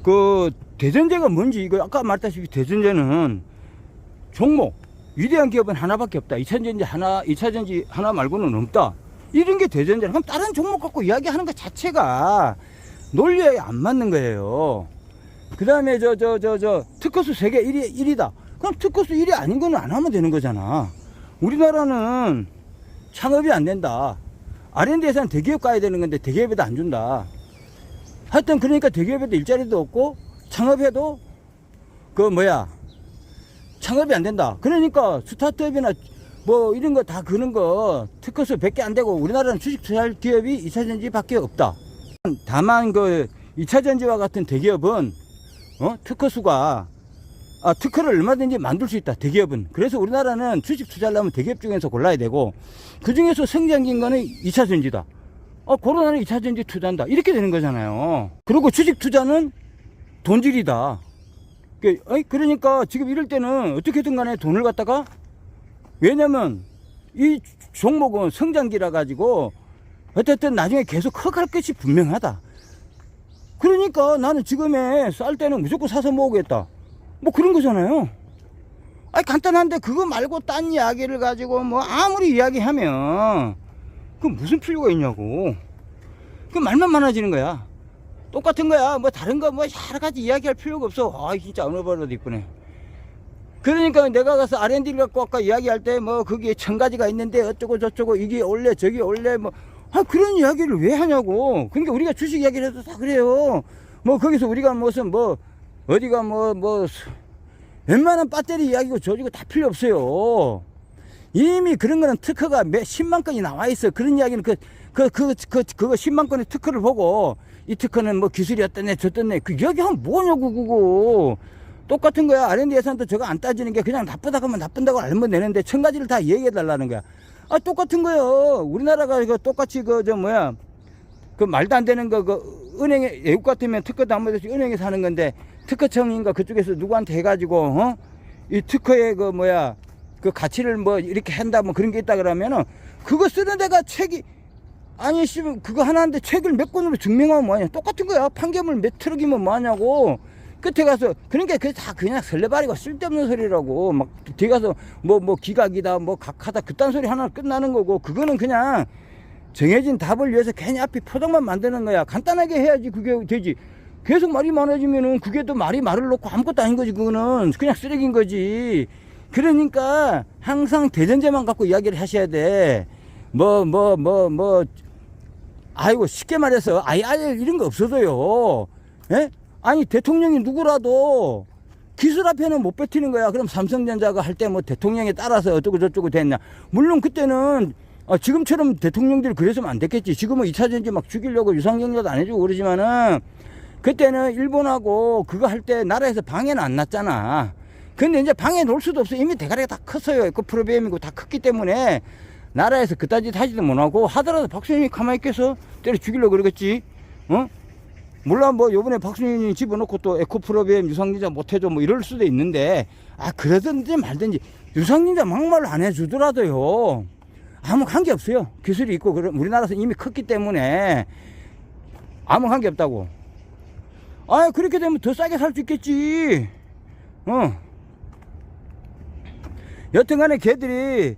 Speaker 1: 그 대전제가 뭔지, 이거 아까 말했다시피 대전제는 종목, 위대한 기업은 하나밖에 없다. 2차 전지 하나 말고는 없다. 이런 게 대전제라. 그럼 다른 종목 갖고 이야기하는 것 자체가 논리에 안 맞는 거예요. 그 다음에 특허수 세계 1위다. 그럼 특허수 1위 아닌 거는 안 하면 되는 거잖아. 우리나라는 창업이 안 된다. R&D에서는 대기업 가야 되는 건데 대기업에도 안 준다. 하여튼 그러니까 대기업에도 일자리도 없고 창업해도 창업이 안 된다. 그러니까 스타트업이나 뭐 이런 거 다 그런 거 특허수 100개 안 되고, 우리나라는 주식 투자할 기업이 2차 전지밖에 없다. 다만 2차 전지와 같은 대기업은 특허를 얼마든지 만들 수 있다. 대기업은. 그래서 우리나라는 주식 투자하려면 대기업 중에서 골라야 되고, 그 중에서 성장긴 거는 2차 전지다. 코로나는 2차 전지 투자한다. 이렇게 되는 거잖아요. 그리고 주식 투자는 돈질이다. 그러니까 지금 이럴 때는 어떻게든 간에 돈을 갖다가, 왜냐면 이 종목은 성장기라 가지고 어쨌든 나중에 계속 커갈 것이 분명하다. 그러니까 나는 지금에 쌀 때는 무조건 사서 모으겠다. 뭐 그런 거잖아요. 간단한데 그거 말고 딴 이야기를 가지고 뭐 아무리 이야기하면 그 무슨 필요가 있냐고. 그 말만 많아지는 거야. 똑같은 거야. 뭐 다른 거 뭐 여러 가지 이야기할 필요가 없어. 진짜 어느 버릇 이쁘네. 그러니까 내가 가서 R&D를 갖고 아까 이야기할 때 뭐 거기에 1000가지가 있는데 어쩌고 저쩌고 이게 올래 저기 올래 뭐 그런 이야기를 왜 하냐고. 그러니까 우리가 주식 이야기를 해도 다 그래요. 뭐 거기서 우리가 무슨 뭐 어디가 웬만한 배터리 이야기고 저지고 다 필요 없어요. 이미 그런 거는 특허가 10만 건이 나와 있어. 그런 이야기는 그거 10만 건의 특허를 보고 이 특허는 뭐 기술이 어떠네 저떠네 그 이야기하면 뭐냐고. 그거 똑같은 거야. R&D 예산도 저거 안 따지는 게 그냥 나쁘다고 하면 나쁜다고 알면 되는데 1000가지를 다 얘기해 달라는 거야. 아 똑같은 거예요. 우리나라가 이거 똑같이 그 말도 안 되는 은행에 외국 같으면 특허도 안 받아서 은행에서 하는 건데 특허청인가 그쪽에서 누구한테 해가지고 이 특허의 그 가치를 뭐 이렇게 한다 뭐 그런 게 있다 그러면은 그거 쓰는 데가 책이 아니 씨 그거 하나인데 책을 몇 권으로 증명하면 뭐하냐. 똑같은 거야. 판결물 몇 트럭이면 뭐하냐고. 끝에 가서 그러니까 그게 다 그냥 설레발이고 쓸데없는 소리라고. 막 뒤에 가서 뭐 기각이다 뭐 각하다 그딴 소리 하나 끝나는 거고. 그거는 그냥 정해진 답을 위해서 괜히 앞에 포장만 만드는 거야. 간단하게 해야지 그게 되지. 계속 말이 많아지면은 그게 또 말을 놓고 아무것도 아닌 거지. 그거는 그냥 쓰레기인 거지. 그러니까 항상 대전제만 갖고 이야기를 하셔야 돼. 아이고 쉽게 말해서 아예 이런 거 없어도요. 예? 아니 대통령이 누구라도 기술 앞에는 못 뱉히는 거야. 그럼 삼성전자가 할 때 뭐 대통령에 따라서 어쩌고 저쩌고 됐냐. 물론 그때는 지금처럼 대통령들이 그랬으면 안 됐겠지. 지금은 2차전지 막 죽이려고 유상경제도 안 해주고 그러지만은 그때는 일본하고 그거 할 때 나라에서 방해는 안 났잖아. 근데 이제 방해 놓을 수도 없어. 이미 대가리가 다 컸어요. 에코프로비엠이고 다 컸기 때문에 나라에서 그딴 짓 하지도 못하고 하더라도 박순영이 가만히 있겠어? 때려 죽이려고 그러겠지. 물론 뭐 요번에 박순영이 집어넣고 또 에코프로비엠 유상증자 못해줘 뭐 이럴 수도 있는데 그러든지 말든지 유상증자 막말로 안 해주더라도요 아무 관계 없어요. 기술이 있고 우리나라에서 이미 컸기 때문에 아무 관계 없다고. 그렇게 되면 더 싸게 살 수 있겠지. 여튼간에 걔들이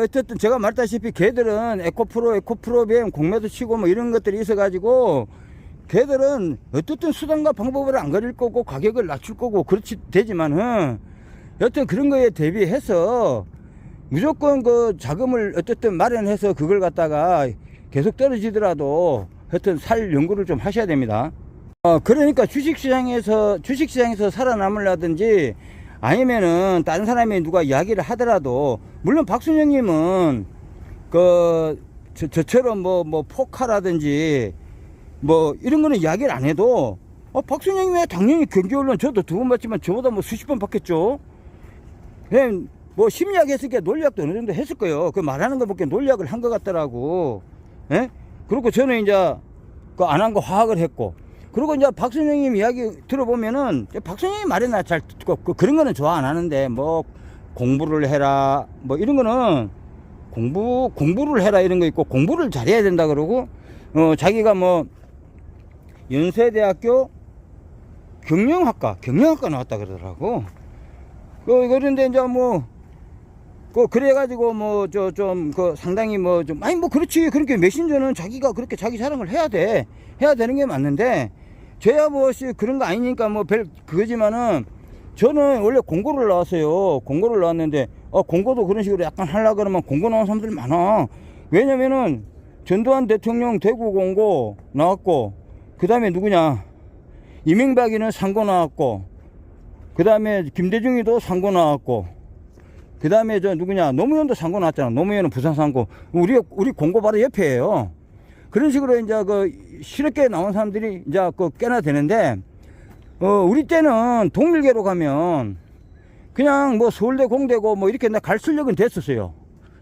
Speaker 1: 어쨌든 제가 말했다시피 걔들은 에코프로비엠 공매도 치고 뭐 이런 것들이 있어가지고 걔들은 어쨌든 수단과 방법을 안 가릴 거고 가격을 낮출 거고 그렇지 되지만은 여튼 그런 거에 대비해서 무조건 그 자금을 어쨌든 마련해서 그걸 갖다가 계속 떨어지더라도 하여튼 살 연구를 좀 하셔야 됩니다. 그러니까 주식시장에서 살아남으려든지 아니면은 다른 사람이 누가 이야기를 하더라도 물론 박순영님은 저처럼 포카라든지 뭐 이런 거는 이야기를 안 해도 박순영님이 당연히 경제언론 저도 2번 봤지만 저보다 뭐 수십 번 봤겠죠. 그냥 뭐 심리학 했으니까 논리학도 어느 정도 했을 거예요. 그 말하는 거 보니까 논리학을 한 것 같더라고. 예? 그리고 저는 이제 안 한 거 화학을 했고. 그리고 이제 박순영님 이야기 들어보면은 박순영이 말이 나 잘 듣고 그런 거는 좋아 안 하는데 뭐 공부를 해라 뭐 이런 거는 공부를 해라 이런 거 있고 공부를 잘해야 된다 그러고 자기가 뭐 연세대학교 경영학과 나왔다 그러더라고. 그런데 이제 그래가지고 상당히 그렇지. 그렇게 메신저는 자기가 그렇게 자기 자랑을 해야 되는 게 맞는데, 저야 그런 거 아니니까 그거지만은, 저는 원래 공고를 나왔어요. 공고를 나왔는데, 공고도 그런 식으로 약간 하려고 그러면 공고 나온 사람들이 많아. 왜냐면은, 전두환 대통령 대구 공고 나왔고, 그 다음에 누구냐, 이명박이는 상고 나왔고, 그 다음에 김대중이도 상고 나왔고, 그 다음에 누구냐, 노무현도 상고 나왔잖아. 노무현은 부산 상고. 우리 공고 바로 옆에에요. 그런 식으로 이제 실업계에 나온 사람들이 이제 꽤나 되는데, 우리 때는 동일계로 가면 그냥 서울대 공대고 이렇게 갈 실력은 됐었어요.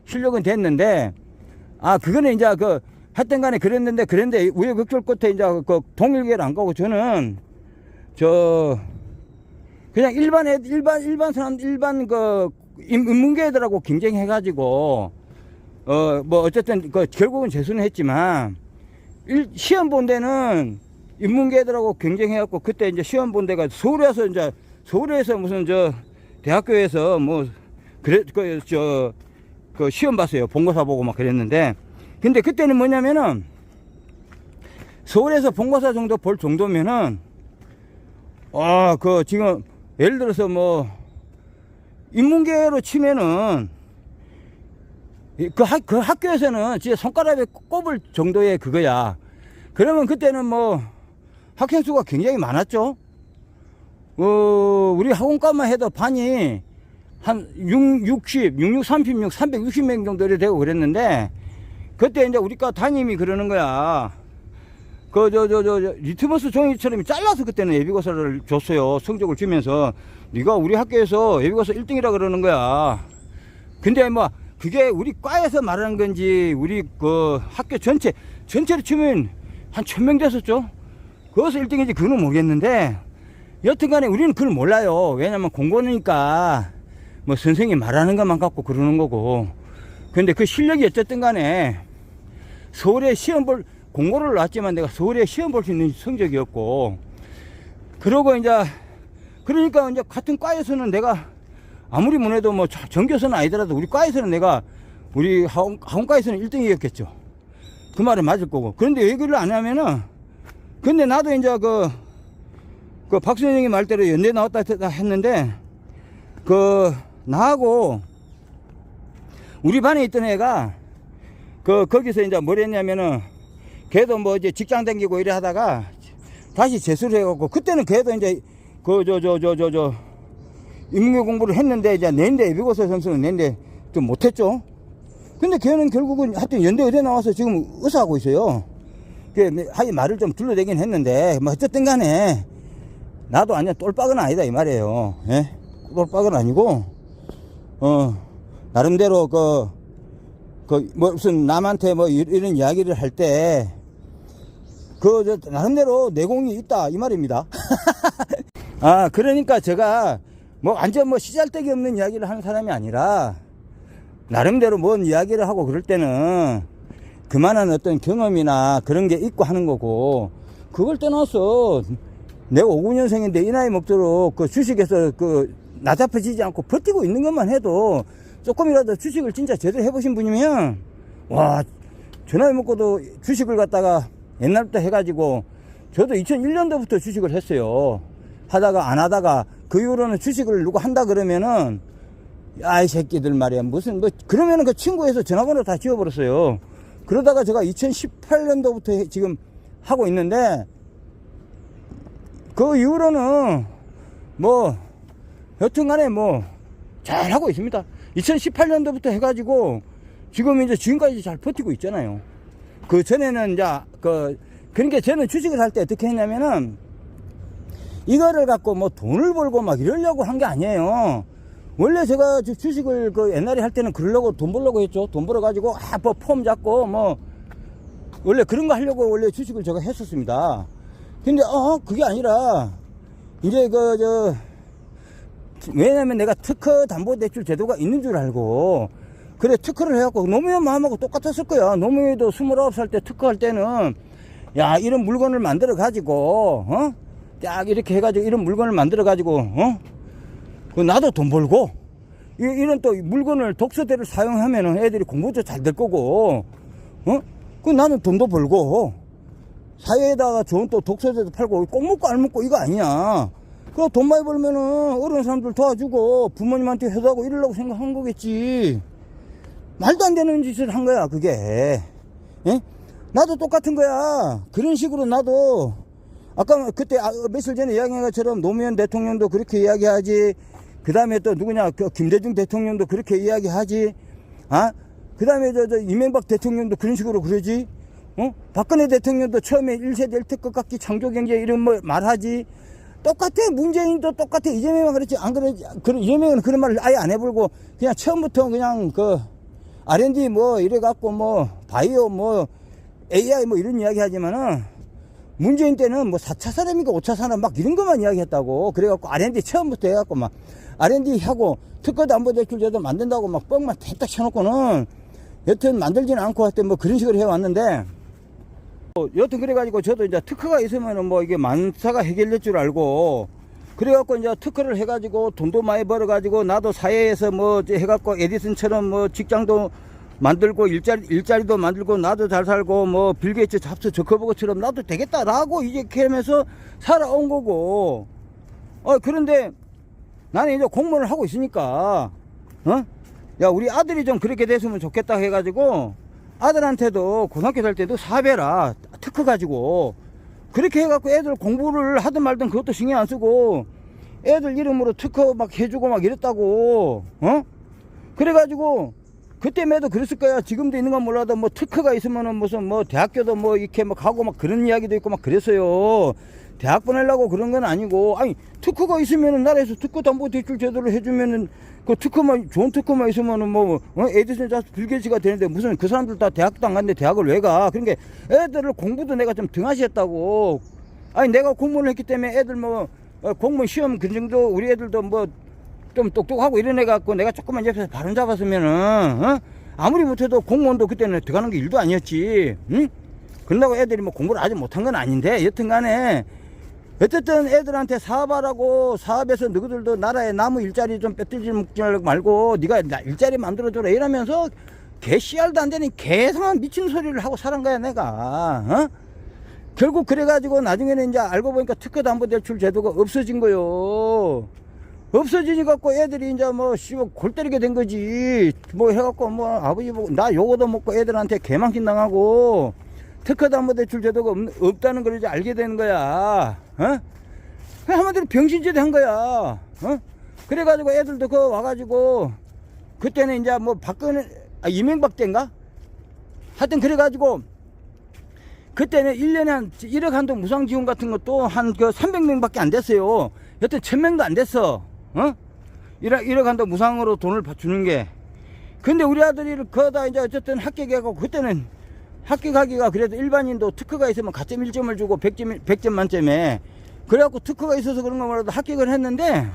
Speaker 1: 실력은 됐는데, 그거는 이제 하여튼 간에 그랬는데 우여곡절 끝에 이제 동일계를 안 가고 저는 그냥 일반 사람, 인문계 애들하고 경쟁해가지고, 어쨌든, 결국은 재수는 했지만, 시험 본 데는 인문계 애들하고 경쟁해갖고, 그때 이제 시험 본 데가 서울에서 무슨 대학교에서 시험 봤어요. 본고사 보고 막 그랬는데, 근데 그때는 뭐냐면은, 서울에서 본고사 정도 볼 정도면은, 지금, 예를 들어서 인문계로 치면은, 그 학교에서는 진짜 손가락에 꼽을 정도의 그거야. 그러면 그때는 학생 수가 굉장히 많았죠. 우리 학원과만 해도 반이 한 36, 360명 정도 되고 그랬는데, 그때 이제 우리 과 담임이 그러는 거야. 리트머스 종이처럼 잘라서 그때는 예비고사를 줬어요. 성적을 주면서. 네가 우리 학교에서 예비고사 1등이라 그러는 거야. 근데 뭐, 그게 우리 과에서 말하는 건지, 우리 그 학교 전체로 치면 한 1000명 됐었죠. 그것서 1등인지 그건 모르겠는데, 여튼 간에 우리는 그걸 몰라요. 왜냐면 공부니까, 뭐 선생님이 말하는 것만 갖고 그러는 거고. 근데 그 실력이 어쨌든 간에, 서울에 공고를 놨지만 내가 서울에 시험 볼 수 있는 성적이었고, 그러고 그러니까 이제 같은 과에서는 내가 아무리 뭐래도 뭐 전교서는 아니더라도 우리 과에서는 내가 우리 학원과에서는 1등이었겠죠. 그 말은 맞을 거고. 그런데 얘기를 안 하면은, 근데 나도 이제 그 박 선생님 말대로 연대 나왔다 했는데, 나하고 우리 반에 있던 애가 거기서 이제 뭘 했냐면은, 걔도 뭐 이제 직장 다니고 이래 하다가 다시 재수를 해갖고, 그때는 걔도 이제 인문계 공부를 했는데, 이제 낸데 예비고사 점수는 낸데 좀 못했죠. 근데 걔는 결국은 하여튼 연대 의대 나와서 지금 의사하고 있어요. 하여 말을 좀 둘러대긴 했는데, 뭐 어쨌든 간에 나도 아니야 똘빡은 아니다 이 말이에요. 예? 똘빡은 아니고, 나름대로 뭐 무슨 남한테 뭐 이런 이야기를 할 때, 나름대로 내공이 있다 이 말입니다. 아, 그러니까 제가 뭐 완전 뭐 시잘데기 없는 이야기를 하는 사람이 아니라, 나름대로 뭔 이야기를 하고 그럴 때는 그만한 어떤 경험이나 그런 게 있고 하는 거고, 그걸 떠나서 내가 59년생인데 이 나이 먹도록 그 주식에서 나잡혀지지 않고 버티고 있는 것만 해도, 조금이라도 주식을 진짜 제대로 해보신 분이면, 와, 저 나이 먹고도 주식을 갖다가 옛날부터 해가지고, 저도 2001년도부터 주식을 했어요. 하다가 안 하다가, 그 이후로는 주식을 누가 한다 그러면은, 야, 이 새끼들 말이야. 그러면은 그 친구에서 전화번호 다 지워버렸어요. 그러다가 제가 2018년도부터 지금 하고 있는데, 그 이후로는 여튼 간에 잘 하고 있습니다. 2018년도부터 해가지고, 지금까지 잘 버티고 있잖아요. 그 전에는 그러니까 저는 주식을 할 때 어떻게 했냐면은, 이거를 갖고 돈을 벌고 막 이러려고 한 게 아니에요. 원래 제가 주식을 옛날에 할 때는 그러려고 돈 벌려고 했죠. 돈 벌어가지고, 폼 잡고, 원래 그런 거 하려고 원래 주식을 제가 했었습니다. 근데, 그게 아니라, 이제 왜냐면 내가 특허 담보대출 제도가 있는 줄 알고, 그래, 특허를 해갖고, 노무현 마음하고 똑같았을 거야. 노무현도 29살 때 특허할 때는, 야, 이런 물건을 만들어가지고, 딱 이렇게 해가지고, 이런 물건을 만들어가지고, 나도 돈 벌고, 이런 또 물건을 독서대를 사용하면은 애들이 공부도 잘 될 거고, 나는 돈도 벌고, 사회에다가 좋은 또 독서대도 팔고, 꼭 먹고 안 먹고 이거 아니야. 돈 많이 벌면은 어려운 사람들 도와주고, 부모님한테 효도하고 이러려고 생각한 거겠지. 말도 안 되는 짓을 한 거야, 그게. 예? 나도 똑같은 거야. 그런 식으로 나도, 아까 그때 며칠 전에 이야기한 것처럼 노무현 대통령도 그렇게 이야기하지, 그 다음에 또 누구냐, 김대중 대통령도 그렇게 이야기하지, 그 다음에 이명박 대통령도 그런 식으로 그러지, 박근혜 대통령도 처음에 1세대 1특급 각기 창조경제 이런 말하지, 똑같아. 문재인도 똑같아. 이재명은 그렇지. 안 그러지. 이재명은 그런 말을 아예 안 해버리고, 그냥 처음부터 그냥 R&D 이래갖고 바이오 AI 이런 이야기 하지만은, 문재인 때는 4차 산업인가 5차 산업 막 이런 것만 이야기했다고. 그래갖고 R&D 처음부터 해갖고 R&D 하고 특허도 담보대출제도 만든다고 뻥만 대딱 쳐놓고는 여튼 만들지는 않고 하여튼 그런 식으로 해왔는데, 여튼 그래가지고 저도 이제 특허가 있으면은 이게 만사가 해결될 줄 알고, 그래갖고 이제 특허를 해가지고 돈도 많이 벌어가지고 나도 사회에서 해갖고 에디슨처럼 직장도 만들고 일자리도 만들고 나도 잘 살고 빌 게이츠 잡스 저커버거처럼 나도 되겠다라고 이제 이렇게 하면서 살아온 거고. 그런데 나는 이제 공무원을 하고 있으니까, 야, 우리 아들이 좀 그렇게 됐으면 좋겠다 해가지고 아들한테도 고등학교 살 때도 사배라 특허 가지고 그렇게 해갖고 애들 공부를 하든 말든 그것도 신경 안 쓰고 애들 이름으로 특허 막 해주고 막 이랬다고. 그래가지고 그때매도 그랬을 거야. 지금도 있는 건 몰라도 뭐 특허가 있으면은 무슨 뭐 대학교도 뭐 이렇게 막 가고 막 그런 이야기도 있고 막 그랬어요. 대학 보내려고 그런 건 아니고, 아니 특허가 있으면은 나라에서 특허담보대출 제도를 해주면은 그 특허만 좋은 특허만 있으면은 뭐 에디슨 자스 빌게이츠가 되는데 무슨 그 사람들 다 대학도 안 갔는데 대학을 왜 가? 그러니까 애들을 공부도 내가 좀 등하시했다고. 아니 내가 공무원을 했기 때문에 애들 뭐 공무원 시험 그 정도 우리 애들도 뭐 좀 똑똑하고 이런 애 갖고 내가 조금만 옆에서 바른 잡았으면은 아무리 못해도 공무원도 그때는 들어가는 게 일도 아니었지. 응? 그런다고 애들이 뭐 공부를 아직 못한 건 아닌데 여튼간에 어쨌든 애들한테 사업하라고, 사업에서 너희들도 나라에 나무 일자리 좀 뺏들지 말고 네가 일자리 만들어줘라 이러면서 개 씨알도 안 되는 개성한 미친 소리를 하고 살은 거야 내가. 결국 그래가지고 나중에는 이제 알고 보니까 특허담보대출 제도가 없어진 거요. 없어지니까 애들이 이제 뭐 골 때리게 된 거지. 뭐 해갖고 뭐 아버지 보고 나 요거도 먹고 애들한테 개망신 당하고 특허담보대출 제도가 없다는 걸 이제 알게 되는 거야. 한마디로 병신짓 한 거야. 그래가지고 애들도 그 와가지고 그때는 이제 뭐 박근혜 이명박 때인가? 하여튼 그래가지고 그때는 1년에 한 1억 한도 무상지원 같은 것도 한 그 300명밖에 안 됐어요. 여튼 1000명도 안 됐어. 1억 한도 무상으로 돈을 주는 게. 근데 우리 아들이 거다 이제 어쨌든 합격해갖고 그때는 합격하기가 그래도 일반인도 특허가 있으면 가점 1점을 주고 100점 만점에. 그래갖고 특허가 있어서 그런 거 몰라도 합격을 했는데,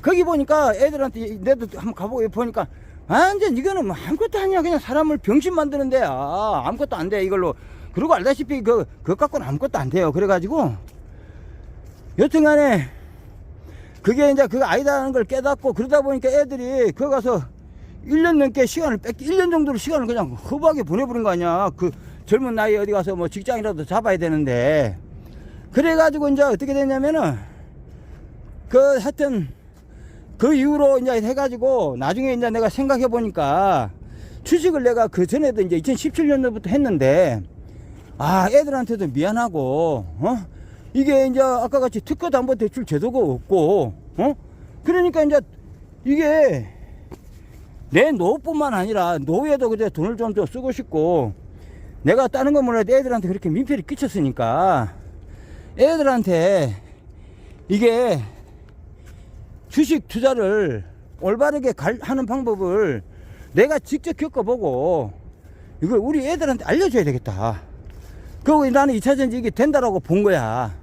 Speaker 1: 거기 보니까 애들한테 내도 한번 가보고 보니까 완전 이거는 뭐 아무것도 아니야. 그냥 사람을 병신 만드는 데야. 아무것도 안 돼 이걸로. 그리고 알다시피 그것 갖고는 아무것도 안 돼요. 그래가지고 여튼간에 그게 이제 그거 아니다는 걸 깨닫고 그러다 보니까 애들이 그거 가서 1년 넘게 시간을 1년 정도로 시간을 그냥 허브하게 보내버린 거 아니야. 그 젊은 나이에 어디 가서 뭐 직장이라도 잡아야 되는데. 그래가지고 이제 어떻게 됐냐면은 하여튼 그 이후로 이제 해가지고 나중에 이제 내가 생각해 보니까 주식을 내가 그 전에도 이제 2017년도부터 했는데 애들한테도 미안하고 이게 이제 아까 같이 특허담보대출 제도가 없고 그러니까 이제 이게 내 노후뿐만 아니라 노후에도 그때 돈을 좀 더 쓰고 싶고 내가 다른 거 몰라도 애들한테 그렇게 민폐를 끼쳤으니까 애들한테 이게 주식 투자를 올바르게 하는 방법을 내가 직접 겪어보고 이걸 우리 애들한테 알려줘야 되겠다. 그리고 나는 2차전지 이게 된다라고 본 거야.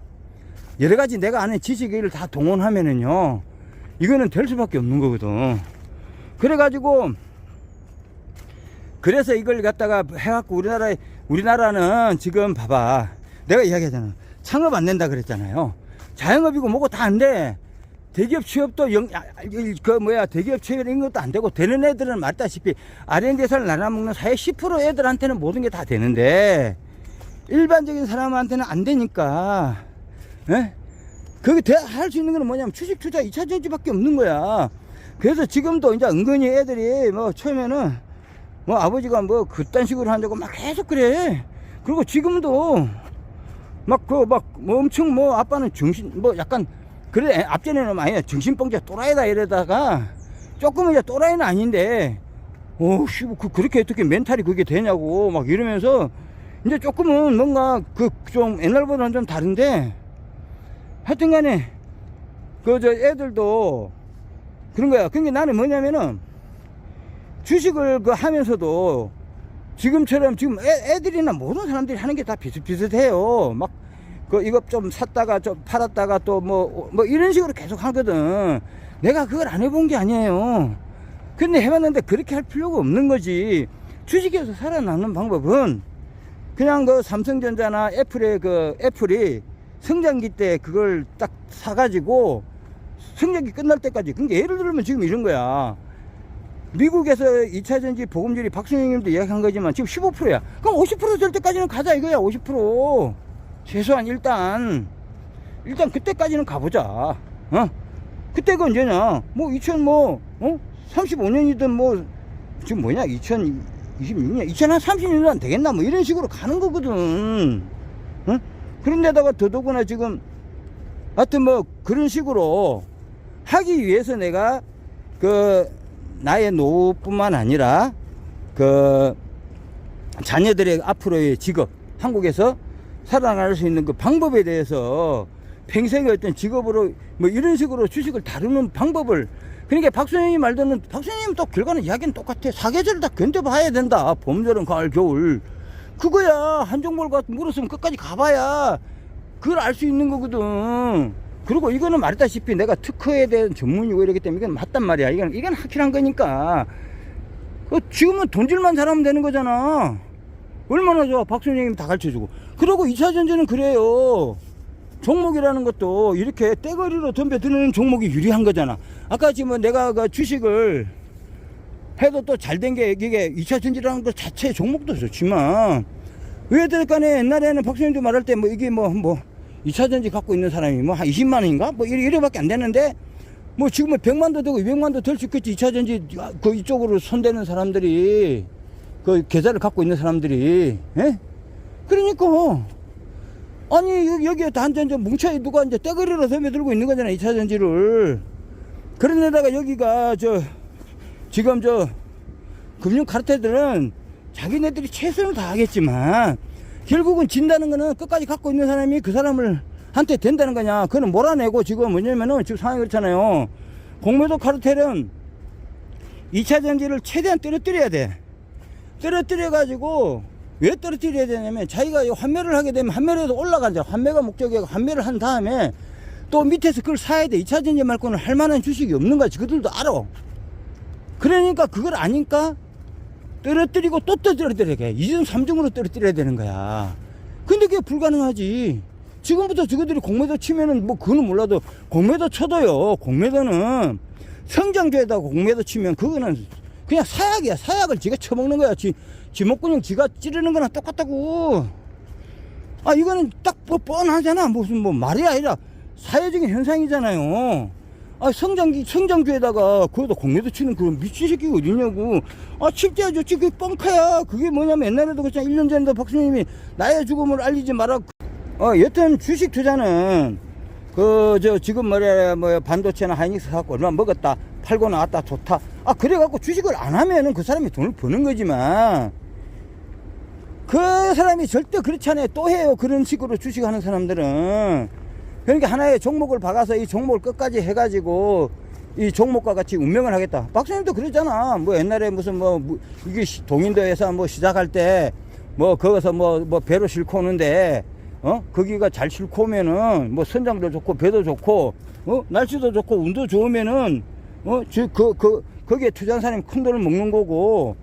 Speaker 1: 여러가지 내가 아는 지식을 다 동원하면은요 이거는 될 수밖에 없는 거거든. 그래가지고 그래서 이걸 갖다가 해갖고 우리나라는 지금 봐봐. 내가 이야기하잖아. 창업 안 된다 그랬잖아요. 자영업이고 뭐고 다 안 돼. 대기업 취업도 대기업 취업 이런 것도 안 되고 되는 애들은 말다시피 R&D 예산을 나눠먹는 사회 10% 애들한테는 모든 게 다 되는데 일반적인 사람한테는 안 되니까. 그게 할 수 있는 건 뭐냐면 주식 투자 2차전지밖에 없는 거야. 그래서 지금도 이제 은근히 애들이 뭐 처음에는 뭐 아버지가 뭐 그딴 식으로 한다고 막 계속 그래. 그리고 지금도 뭐 엄청 뭐 아빠는 약간 그래 앞전에는 많이 정신병자 또라이다 이러다가 조금은 이제 또라이는 아닌데 그렇게 어떻게 멘탈이 그게 되냐고 막 이러면서 이제 조금은 뭔가 좀 옛날보다는 좀 다른데 하여튼간에 애들도 그런 거야. 그러니까 나는 뭐냐면은 주식을 하면서도 지금처럼 지금 애들이나 모든 사람들이 하는 게 다 비슷비슷해요. 막 이거 좀 샀다가 좀 팔았다가 또 뭐 이런 식으로 계속 하거든. 내가 그걸 안 해본 게 아니에요. 근데 해봤는데 그렇게 할 필요가 없는 거지. 주식에서 살아남는 방법은 그냥 삼성전자나 애플이 성장기 때 그걸 딱 사가지고 성장기 끝날 때까지. 그러니까 예를 들면 지금 이런 거야. 미국에서 2차전지 보금자리 박순영님도 이야기한 거지만 지금 15%야. 그럼 50% 될 때까지는 가자 이거야. 50%. 최소한 일단 그때까지는 가보자. 그때가 언제냐? 35년이든 지금 2026년, 2030년도 안 되겠나? 이런 식으로 가는 거거든. 그런데다가 더더구나 지금 하여튼 뭐 그런 식으로 하기 위해서 내가 그 나의 노후뿐만 아니라 그 자녀들의 앞으로의 직업, 한국에서 살아날 수 있는 그 방법에 대해서 평생의 어떤 직업으로 뭐 이런 식으로 주식을 다루는 방법을, 그러니까 박선영이 말대로는, 박선영님 또 결과는 이야기는 똑같아. 사계절을 다 견뎌봐야 된다. 봄, 여름, 가을, 겨울. 그거야. 한 종목을 갖고 물었으면 끝까지 가봐야 그걸 알 수 있는 거거든. 그리고 이거는 말했다시피 내가 특허에 대한 전문이고 이러기 때문에 이건 맞단 말이야. 이건 확실한 거니까. 지금은 돈질만 잘하면 되는 거잖아. 얼마나 좋아. 박선영님 다 가르쳐주고. 그리고 2차전지는 그래요. 종목이라는 것도 이렇게 떼거리로 덤벼드는 종목이 유리한 거잖아. 아까 지금 내가 그 주식을 해도 또 잘 된 게 이게 2차전지라는 것 자체 종목도 좋지만, 왜들 간에 옛날에는 박선영도 말할 때 뭐 이게 뭐 2차전지 갖고 있는 사람이 뭐 한 20만 원인가? 뭐 이래밖에 안 되는데, 뭐 지금은 100만도 되고 200만도 될 수 있겠지. 2차전지 그 이쪽으로 손대는 사람들이, 그 계좌를 갖고 있는 사람들이. 예? 그러니까 아니 여기에 단전 뭉쳐 누가 이제 떼거리로 덤벼들고 있는 거잖아, 2차전지를. 그런데다가 여기가 지금 금융 카르텔들은 자기네들이 최선을 다하겠지만 결국은 진다는 거는 끝까지 갖고 있는 사람이 그 사람을 한테 된다는 거냐. 그거는 몰아내고 지금 뭐냐면은 지금 상황이 그렇잖아요. 공매도 카르텔은 2차전지를 최대한 떨어뜨려야 돼. 떨어뜨려 가지고, 왜 떨어뜨려야 되냐면 자기가 환매를 하게 되면 환매라도 올라가자. 환매가 목적이고 환매를 한 다음에 또 밑에서 그걸 사야 돼. 2차전지 말고는 할 만한 주식이 없는 거지. 그들도 알아. 그러니까 그걸 아니까 떨어뜨리고 또 떨어뜨려야 돼. 2중 3중으로 떨어뜨려야 되는 거야. 근데 그게 불가능하지. 지금부터 저거들이 공매도 치면은 뭐 그거는 몰라도, 공매도 쳐도요, 공매도는 성장주에다가 공매도 치면 그거는 그냥 사약이야. 사약을 지가 쳐먹는 거야. 지 목구멍 지가 찌르는 거랑 똑같다고. 아, 이거는 딱 뻔하잖아. 무슨 말이 아니라 사회적인 현상이잖아요. 아, 성장주에다가 그것도 공매도 치는 그런 미친 새끼가 어디냐고. 아, 칠대야 좋지. 그게 뻥카야. 그게 뭐냐면 옛날에도 그렇잖아. 1년 전에도 박수님이 나의 죽음을 알리지 마라. 여튼 주식 투자는 지금 반도체나 하이닉스 갖고 얼마 먹었다, 팔고 나왔다, 좋다. 아, 그래갖고 주식을 안 하면은 그 사람이 돈을 버는 거지만, 그 사람이 절대 그렇지 않아요. 또 해요. 그런 식으로 주식하는 사람들은. 그러니까 하나의 종목을 박아서 이 종목을 끝까지 해가지고 이 종목과 같이 운명을 하겠다. 박사님도 그러잖아. 뭐 옛날에 무슨 이게 동인도에서 시작할 때 거기서 배로 싣고 오는데, 거기가 잘 싣고 오면은 선장도 좋고 배도 좋고 날씨도 좋고 운도 좋으면은 거기에 투자한 사람이 큰 돈을 먹는 거고,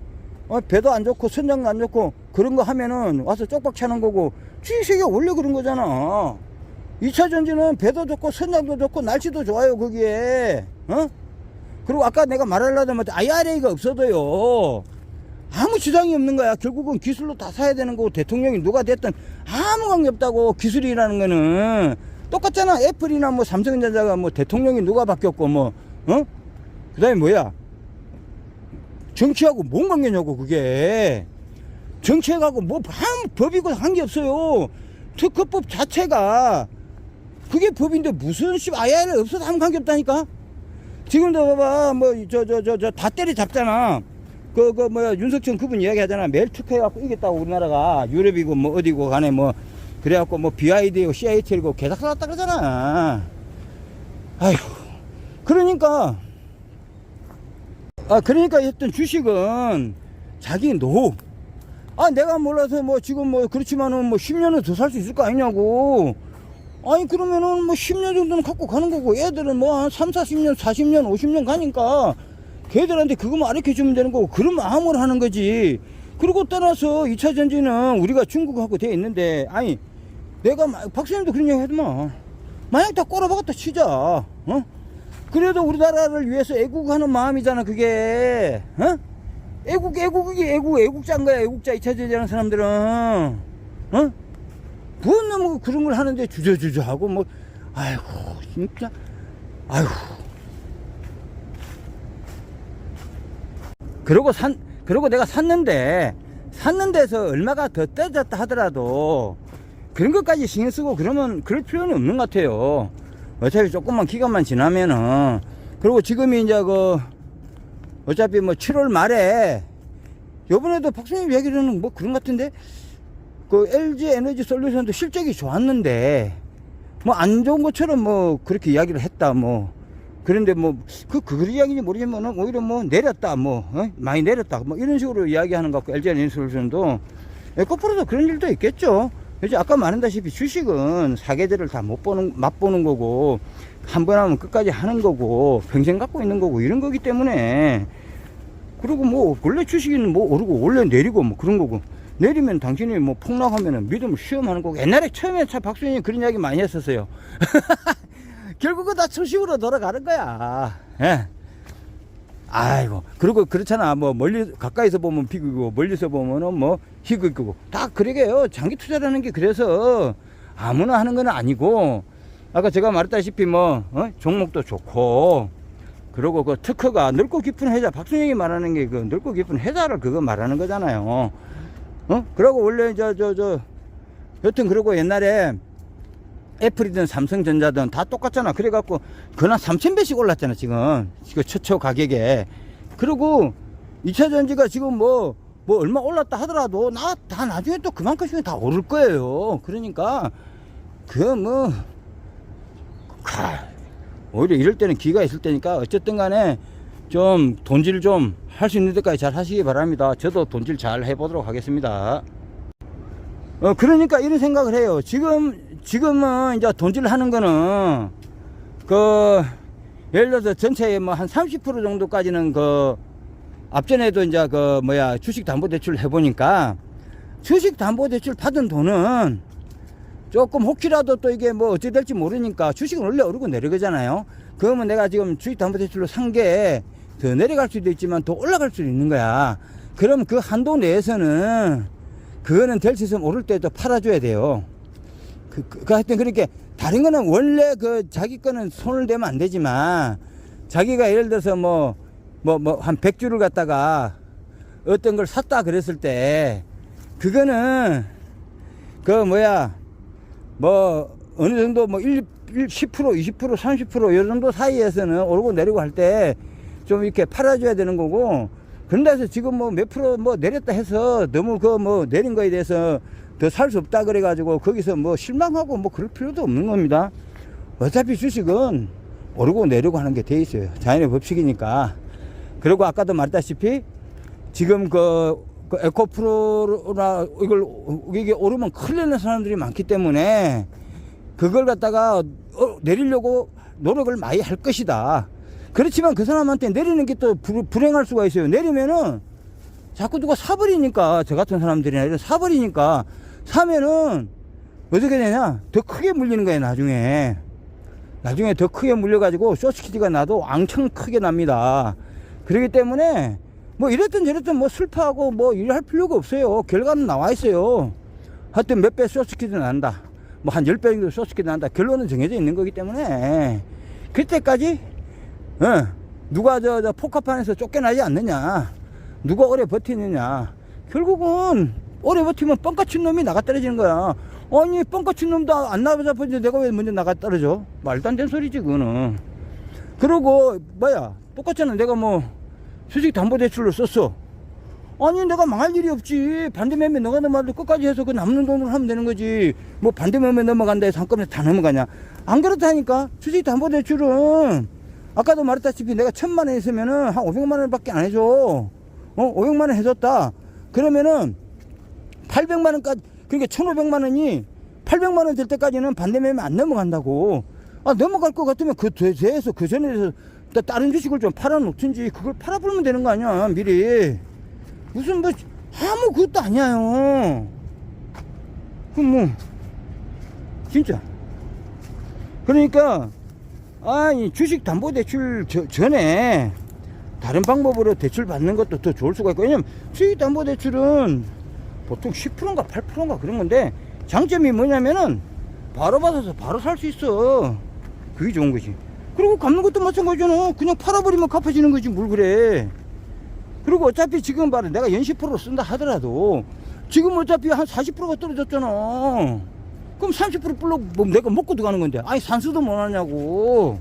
Speaker 1: 배도 안 좋고 선장도 안 좋고 그런 거 하면은 와서 쪽박 차는 거고. 주식이 원래 그런 거잖아. 2차전지는 배도 좋고 선장도 좋고 날씨도 좋아요, 거기에. 그리고 아까 내가 말하려던 IRA가 없어도요 아무 지장이 없는 거야. 결국은 기술로 다 사야 되는 거고, 대통령이 누가 됐든 아무 관계 없다고. 기술이라는 거는 똑같잖아. 애플이나 삼성전자가 대통령이 누가 바뀌었고 그 다음에 뭐야, 정치하고 뭔 관계냐고. 그게 정치하고 아무 법이고 한 게 없어요. 특허법 자체가 그게 법인데 무슨 IR 없어도 아무 관계 없다니까. 지금도 봐봐, 다 때려잡잖아. 윤석천 그분 이야기 하잖아. 매일 특허해갖고 이겼다고 우리나라가. 유럽이고 어디고 간에 그래갖고 BID고 CIT고 개삭 살았다 그러잖아. 아휴. 그러니까 어떤 주식은 자기 노후. 내가 몰라서 지금 그렇지만은 10년은 더 살 수 있을 거 아니냐고. 아니, 그러면은 10년 정도는 갖고 가는 거고, 애들은 한 3, 40년, 40년, 50년 가니까 걔들한테 그거만 가르쳐 주면 되는 거고, 그런 마음으로 하는 거지. 그리고 떠나서 2차 전지는 우리가 중국하고 돼 있는데, 아니, 내가 박사님도 그런 얘기 하더만. 만약 다 꼬라박았다 치자. 그래도 우리나라를 위해서 애국하는 마음이잖아, 그게. 애국자인 거야, 애국자. 2차 전지하는 사람들은. 너무 그런 걸 하는데 주저주저 하고 아이고, 진짜. 아이고. 그러고 내가 샀는데서 얼마가 더 떨어졌다 하더라도 그런 것까지 신경 쓰고 그러면 그럴 필요는 없는 것 같아요. 어차피 조금만 기간만 지나면은. 그리고 지금이 이제 어차피 뭐 7월 말에 요번에도 박사님 이야기로는 뭐 그런 것 같은데 LG 에너지 솔루션도 실적이 좋았는데 뭐 안 좋은 것처럼 뭐 그렇게 이야기를 했다 뭐. 그런데 뭐 그 이야기인지 모르지만은 오히려 뭐 내렸다 뭐 많이 내렸다 뭐 이런 식으로 이야기하는 것 같고 LG 에너지 솔루션도 에코프로도 그런 일도 있겠죠. 그래서 아까 말한다시피 주식은 사계절을 다 맛보는 거고 한 번 하면 끝까지 하는 거고 평생 갖고 있는 거고 이런 거기 때문에. 그리고 뭐 원래 주식은 뭐 오르고 원래 내리고 뭐 그런 거고 내리면 당신이 뭐 폭락하면은 믿음을 시험하는 거고. 옛날에 처음에 참 박수님이 그런 이야기 많이 했었어요. 결국은 다 초심으로 돌아가는 거야. 예. 아이고. 그리고 그렇잖아. 뭐 멀리 가까이서 보면 비극이고 멀리서 보면은 뭐 희극이고 다 그러게요. 장기 투자라는 게 그래서 아무나 하는 건 아니고 아까 제가 말했다시피 뭐 종목도 좋고 그리고 그 특허가 넓고 깊은 해자 박순영이 말하는 게 그 넓고 깊은 해자를 그거 말하는 거잖아요. 그러고 원래 여튼 그러고 옛날에 애플이든 삼성전자든 다 똑같잖아. 그래갖고 그나 3000배씩 올랐잖아 지금 최초 가격에. 그리고 2차전지가 지금 뭐 얼마 올랐다 하더라도 다 나중에 또 그만큼씩 다 오를 거예요. 그러니까 오히려 이럴 때는 기회가 있을 때니까 어쨌든 간에 좀 돈질 좀 할 수 있는 데까지 잘 하시기 바랍니다. 저도 돈질 잘 해보도록 하겠습니다. 그러니까 이런 생각을 해요. 지금은 이제 돈질 하는 거는 예를 들어서 전체의 뭐 한 30% 정도까지는 앞전에도 이제 주식담보대출 해보니까 주식담보대출 받은 돈은 조금 혹시라도 또 이게 뭐 어찌 될지 모르니까 주식은 원래 오르고 내려가잖아요. 그러면 내가 지금 주식담보대출로 산 게 더 내려갈 수도 있지만 더 올라갈 수도 있는 거야. 그럼 그 한도 내에서는 그거는 될 수 있으면 오를 때도 팔아줘야 돼요. 하여튼 그렇게 다른 거는 원래 자기 거는 손을 대면 안 되지만 자기가 예를 들어서 한 100주를 갖다가 어떤 걸 샀다 그랬을 때 그거는 어느 정도 10%, 20%, 30% 요 정도 사이에서는 오르고 내리고 할 때 좀 이렇게 팔아줘야 되는 거고. 그런다 해서 지금 몇 프로 내렸다 해서 너무 내린 거에 대해서 더 살 수 없다 그래가지고 거기서 실망하고 그럴 필요도 없는 겁니다. 어차피 주식은 오르고 내리고 하는 게 돼 있어요. 자연의 법칙이니까. 그리고 아까도 말했다시피 지금 에코프로나 이게 오르면 큰일 나는 사람들이 많기 때문에 그걸 갖다가 내리려고 노력을 많이 할 것이다. 그렇지만 그 사람한테 내리는 게 또 불행할 수가 있어요. 내리면은 자꾸 누가 사버리니까, 저 같은 사람들이나 사버리니까, 사면은 어떻게 되냐, 더 크게 물리는 거예요. 나중에 더 크게 물려가지고 쇼스키드가 나도 왕창 크게 납니다. 그렇기 때문에 이랬든 저랬든 슬퍼하고 일할 필요가 없어요. 결과는 나와 있어요. 하여튼 몇 배 쇼스키드 난다, 한 10배 정도 쇼스키드 난다, 결론은 정해져 있는 거기 때문에 그때까지 누가 포카판에서 쫓겨나지 않느냐, 누가 오래 버티느냐. 결국은 오래 버티면 뻥까친 놈이 나가 떨어지는 거야. 아니 뻥까친 놈도 안 나가자는데 내가 왜 먼저 나가 떨어져? 말도 안 되는 소리지 그거는. 그러고 똑같잖아. 내가 주식담보대출로 썼어. 아니 내가 망할 일이 없지. 반대매매 너가 넘어가도 끝까지 해서 그 남는 돈으로 하면 되는 거지. 반대매매 넘어간다 해서 한꺼번에 다 넘어가냐. 안 그렇다니까. 주식담보대출은 아까도 말했다시피 내가 1000만원 있으면은 한 500만원 밖에 안 해줘. 500만원 해줬다 그러면은 800만원까지, 그러니까 1500만원이 800만원 될 때까지는 반대매매 안 넘어간다고. 넘어갈 것 같으면 그 대해서 그 전에 다른 주식을 좀 팔아 놓든지 그걸 팔아버리면 되는 거 아니야 미리. 무슨 아무 그것도 아니야요. 진짜. 그러니까 이 주식담보대출 전에 다른 방법으로 대출 받는 것도 더 좋을 수가 있고. 왜냐면 주식담보대출은 보통 10%인가 8%인가 그런 건데, 장점이 뭐냐면은 바로 받아서 바로 살 수 있어. 그게 좋은 거지. 그리고 갚는 것도 마찬가지잖아. 그냥 팔아버리면 갚아지는 거지 뭘 그래. 그리고 어차피 지금 내가 연 10% 쓴다 하더라도 지금 어차피 한 40%가 떨어졌잖아. 그럼 30% 불러 뭐 내가 먹고 들어가는 건데. 아니 산수도 못 하냐고.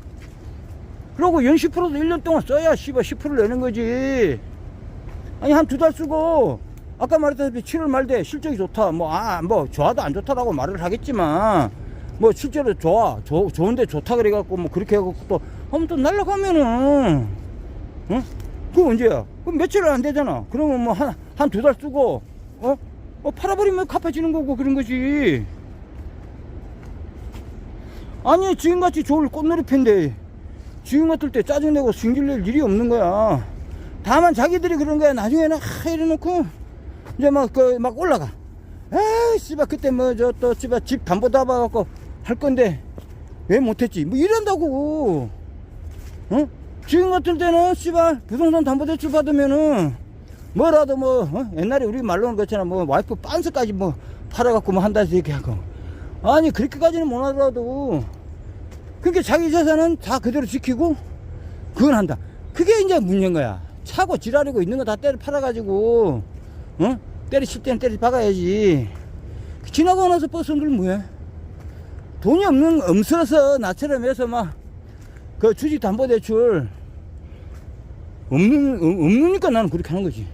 Speaker 1: 그러고 연 10%도 1년 동안 써야 씨발 10% 내는 거지. 아니 한 2달 쓰고 아까 말했다시피 7월 말 돼 실적이 좋다. 뭐 좋아도 안 좋다라고 말을 하겠지만 뭐 실제로 좋은데 좋다 그래갖고 뭐 그렇게 해갖고 또 한번 또 날라가면은 그거 언제야? 그럼 며칠 안 되잖아. 그러면 뭐 한 2달 쓰고 팔아버리면 갚아지는 거고 그런 거지. 아니 지금같이 좋을 꽃놀이팬데 지금 같을 때 짜증내고 승질낼 일이 없는 거야. 다만 자기들이 그런 거야. 나중에는 이래놓고 이제 막 올라가. 에이 씨발 그때 뭐 또 집 담보 잡아갖고 할 건데 왜 못했지 뭐 이런다고. 지금 같을 때는 씨발 부동산 담보대출 받으면은 뭐라도 옛날에 우리 말로는 그렇잖아. 뭐 와이프 빤스까지 뭐 팔아갖고 뭐 한다 이렇게 하고. 아니 그렇게까지는 못하더라도 그러니까 자기 재산은 다 그대로 지키고 그건 한다. 그게 이제 문제인 거야. 차고 지랄이고 있는 거 다 때려 팔아가지고 때려칠 때는 때려 박아야지. 지나고 나서 버스 흔들면 뭐해? 돈이 없어서 나처럼 해서 막 그 주식담보대출 없으니까 나는 그렇게 하는 거지.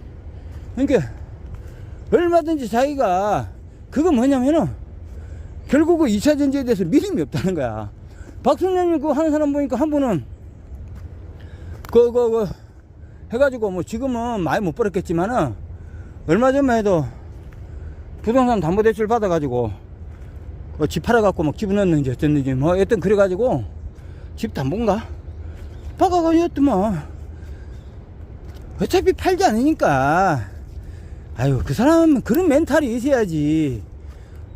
Speaker 1: 그러니까 얼마든지 자기가 그거 뭐냐면은 결국은 2차 전지에 대해서 믿음이 없다는 거야. 박순영님 그거 하는 사람 보니까 한 분은 해가지고 뭐 지금은 많이 못 벌었겠지만은 얼마 전만 해도 부동산 담보대출 받아가지고 집 팔아갖고 막 집어넣는지 어쨌는지 뭐 여튼 그래가지고 집 담보인가? 박아가지고만 어차피 팔지 않으니까. 아유 그 사람은 그런 멘탈이 있어야지.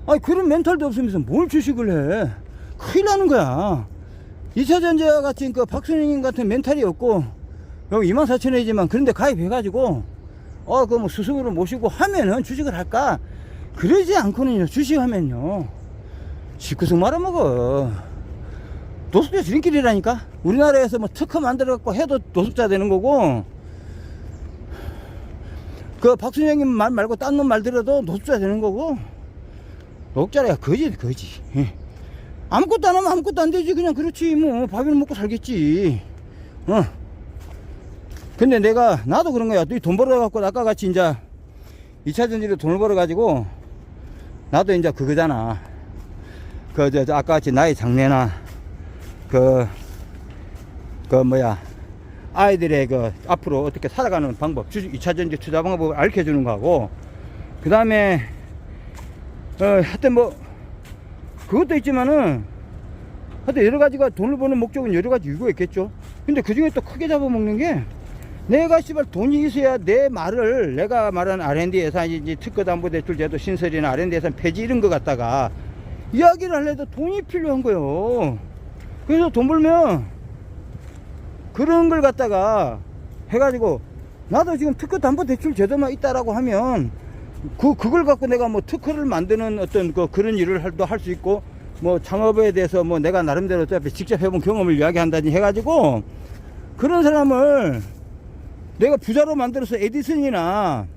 Speaker 1: 아니 그런 멘탈도 없으면서 뭘 주식을 해. 큰일 나는 거야. 2차전지와 같은 그 박순영님 같은 멘탈이 없고 여기 24,000원이지만 그런데 가입해가지고 그 뭐 스승으로 모시고 하면은 주식을 할까? 그러지 않고는요 주식하면요 집구석 말아먹어. 노숙자 지름길이라니까. 우리나라에서 뭐 특허 만들어갖고 해도 노숙자 되는 거고 그 박순영님 말 말고 딴 놈 말 들어도 노숙자 되는 거고. 노숙자야 거지. 아무것도 안 하면 아무것도 안 되지. 그냥 그렇지 뭐 밥이나 먹고 살겠지. 근데 나도 그런 거야. 돈 벌어갖고 아까 같이 이제 2차 전지로 돈을 벌어가지고 나도 이제 그거잖아. 아까 같이 나의 장래나 아이들의 앞으로 어떻게 살아가는 방법, 주식 2차 전지 투자 방법을 알려 주는 거하고, 그 다음에 하여튼 뭐 그것도 있지만은 하여튼 여러 가지가 돈을 버는 목적은 여러 가지 이유가 있겠죠. 근데 그 중에 또 크게 잡아먹는 게 내가 씨발 돈이 있어야 내 말을 내가 말한 R&D 예산이지 특허담보대출제도 신설이나 R&D 예산 폐지 이런 거 갖다가 이야기를 하려도 돈이 필요한 거예요. 그래서 돈 벌면 그런 걸 갖다가 해가지고 나도 지금 특허담보대출 제도만 있다라고 하면 그걸 갖고 내가 뭐 특허를 만드는 어떤 그런 일을 할 수 있고 뭐 창업에 대해서 뭐 내가 나름대로 어차피 직접 해본 경험을 이야기한다니 해가지고 그런 사람을 내가 부자로 만들어서 에디슨이나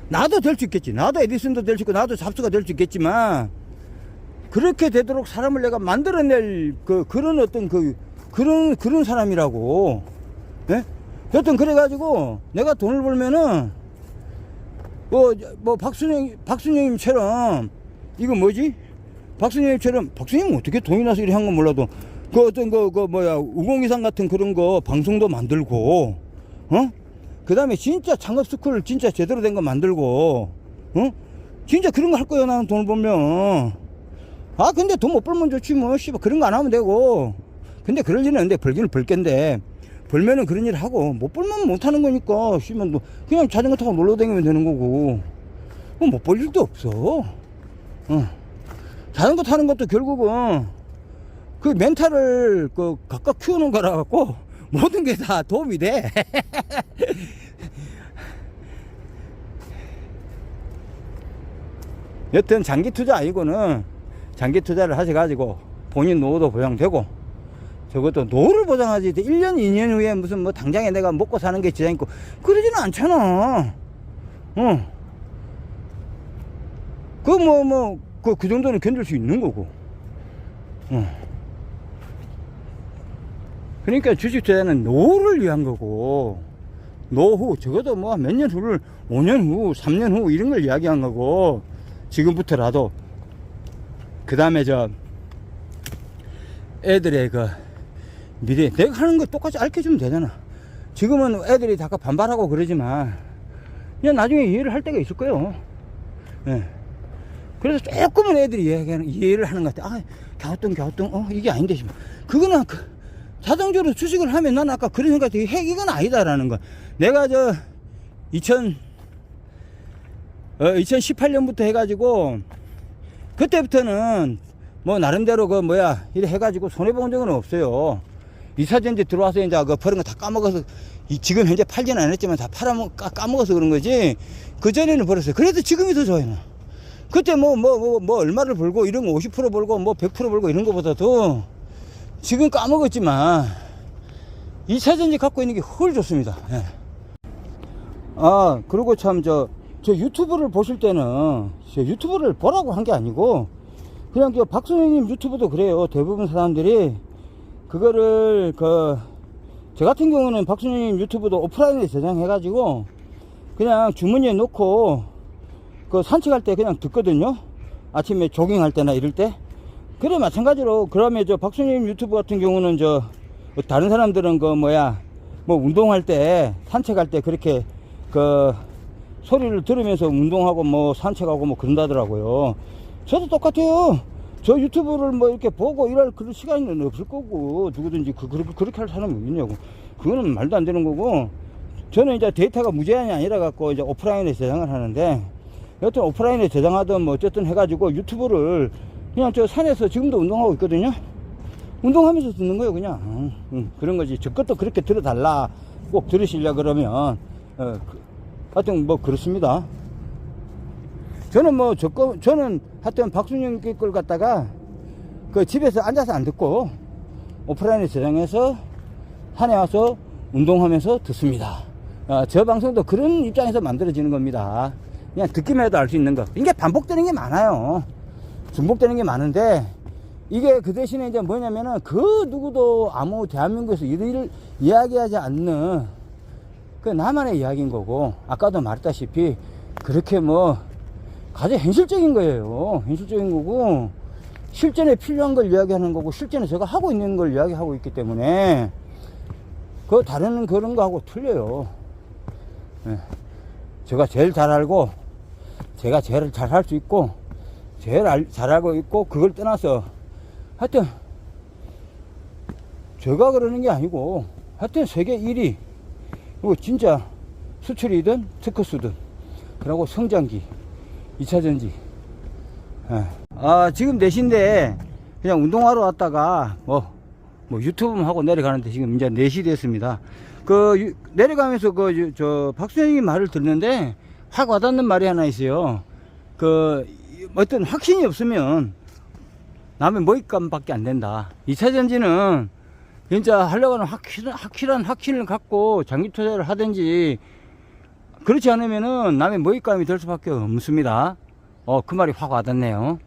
Speaker 1: 나도 될 수 있겠지. 나도 에디슨도 될 수 있고 나도 잡스가 될 수 있겠지만 그렇게 되도록 사람을 내가 만들어낼 그런 어떤 그런 사람이라고. 예? 여튼 그래가지고 내가 돈을 벌면은 박순영님처럼 이거 뭐지? 박순영님처럼 박순영은 어떻게 돈이 나서 이렇게 한 건 몰라도 어떤 우공이상 같은 그런 거 방송도 만들고 그 다음에 진짜 창업 스쿨 진짜 제대로 된 거 만들고 진짜 그런 거 할 거예요. 나는 돈을 벌면. 근데 돈 못 벌면 좋지 뭐. 씨발 그런 거 안 하면 되고. 근데 그럴 일은 없는데 벌기는 벌겠는데 벌면은 그런 일 하고 못 벌면 못 하는 거니까 씨발 그냥 자전거 타고 놀러 다니면 되는 거고 못 벌 일도 없어. 자전거 타는 것도 결국은 그 멘탈을 각각 키우는 거라 갖고 모든 게 다 도움이 돼. 여튼 장기 투자 아니고는 장기 투자를 하셔가지고 본인 노후도 보장되고 저것도 노후를 보장하지 1년 2년 후에 무슨 뭐 당장에 내가 먹고 사는 게 지장 있고 그러지는 않잖아. 그 정도는 견딜 수 있는 거고. 그러니까 주식 투자는 노후를 위한 거고, 노후, 적어도 뭐 몇 년 후를, 5년 후, 3년 후, 이런 걸 이야기한 거고, 지금부터라도. 그 다음에 애들의 미래, 내가 하는 거 똑같이 알려주면 되잖아. 지금은 애들이 자꾸 반발하고 그러지만, 그냥 나중에 이해를 할 때가 있을 거예요. 예. 그래서 조금은 애들이 이해를 하는 것 같아. 아, 갸우뚱, 이게 아닌데 싶어. 그거는 자동적으로 주식을 하면 난 아까 그런 생각이 이건 아니다라는 거. 내가 2018년부터 해가지고, 그때부터는 뭐 나름대로 이래 해가지고 손해본 적은 없어요. 이사전지 들어와서 이제 버린 거 다 까먹어서, 지금 현재 팔지는 않았지만 다 까먹어서 그런 거지. 그전에는 벌었어요. 그래도 지금이 더 좋아요. 그때 얼마를 벌고, 이런 거 50% 벌고, 100% 벌고, 이런 거보다도 지금 까먹었지만, 2차전지 갖고 있는 게 훨 좋습니다. 예. 그리고 참, 저 유튜브를 보실 때는, 유튜브를 보라고 한 게 아니고, 그냥 박수영님 유튜브도 그래요. 대부분 사람들이, 그거를, 저 같은 경우는 박수영님 유튜브도 오프라인에 저장해가지고, 그냥 주머니에 놓고, 산책할 때 그냥 듣거든요. 아침에 조깅할 때나 이럴 때. 그래, 마찬가지로. 그러면 박수님 유튜브 같은 경우는 다른 사람들은 운동할 때, 산책할 때 그렇게 소리를 들으면서 운동하고 산책하고 그런다더라고요. 저도 똑같아요. 저 유튜브를 이렇게 보고 일할 그런 시간은 없을 거고, 누구든지 그렇게 할 사람은 있냐고. 그거는 말도 안 되는 거고, 저는 이제 데이터가 무제한이 아니라 갖고 이제 오프라인에 저장을 하는데, 여튼 오프라인에 저장하든 어쨌든 해가지고 유튜브를 그냥 산에서 지금도 운동하고 있거든요. 운동하면서 듣는 거예요, 그냥. 그런 거지. 저 것도 그렇게 들어달라. 꼭 들으시려 그러면, 하여튼 그렇습니다. 저는 저는 하여튼 박순영 걸 갖다가 집에서 앉아서 안 듣고 오프라인에 저장해서 산에 와서 운동하면서 듣습니다. 저 방송도 그런 입장에서 만들어지는 겁니다. 그냥 듣기만 해도 알 수 있는 거. 이게 반복되는 게 많아요. 중복되는 게 많은데, 이게 그 대신에 이제 뭐냐면은, 누구도 대한민국에서 이를 이야기하지 않는, 나만의 이야기인 거고, 아까도 말했다시피, 그렇게 가장 현실적인 거예요. 현실적인 거고, 실전에 필요한 걸 이야기하는 거고, 실전에 제가 하고 있는 걸 이야기하고 있기 때문에, 다른 그런 거하고 틀려요. 네. 제가 제일 잘 알고, 제가 제일 잘 할 수 있고, 제일 잘 알고 있고, 그걸 떠나서, 하여튼, 제가 그러는 게 아니고, 하여튼 세계 1위, 그리고 진짜 수출이든 특허수든, 그리고 성장기, 2차전지. 지금 4시인데, 그냥 운동하러 왔다가, 유튜브 하고 내려가는데 지금 이제 4시 됐습니다. 내려가면서 박수영이 말을 듣는데, 확 와닿는 말이 하나 있어요. 어떤 확신이 없으면 남의 먹잇감밖에 안 된다. 2차전지는 진짜 하려고 하는 확실한 확신을 갖고 장기 투자를 하든지, 그렇지 않으면은 남의 먹잇감이 될 수밖에 없습니다. 그 말이 확 와닿네요.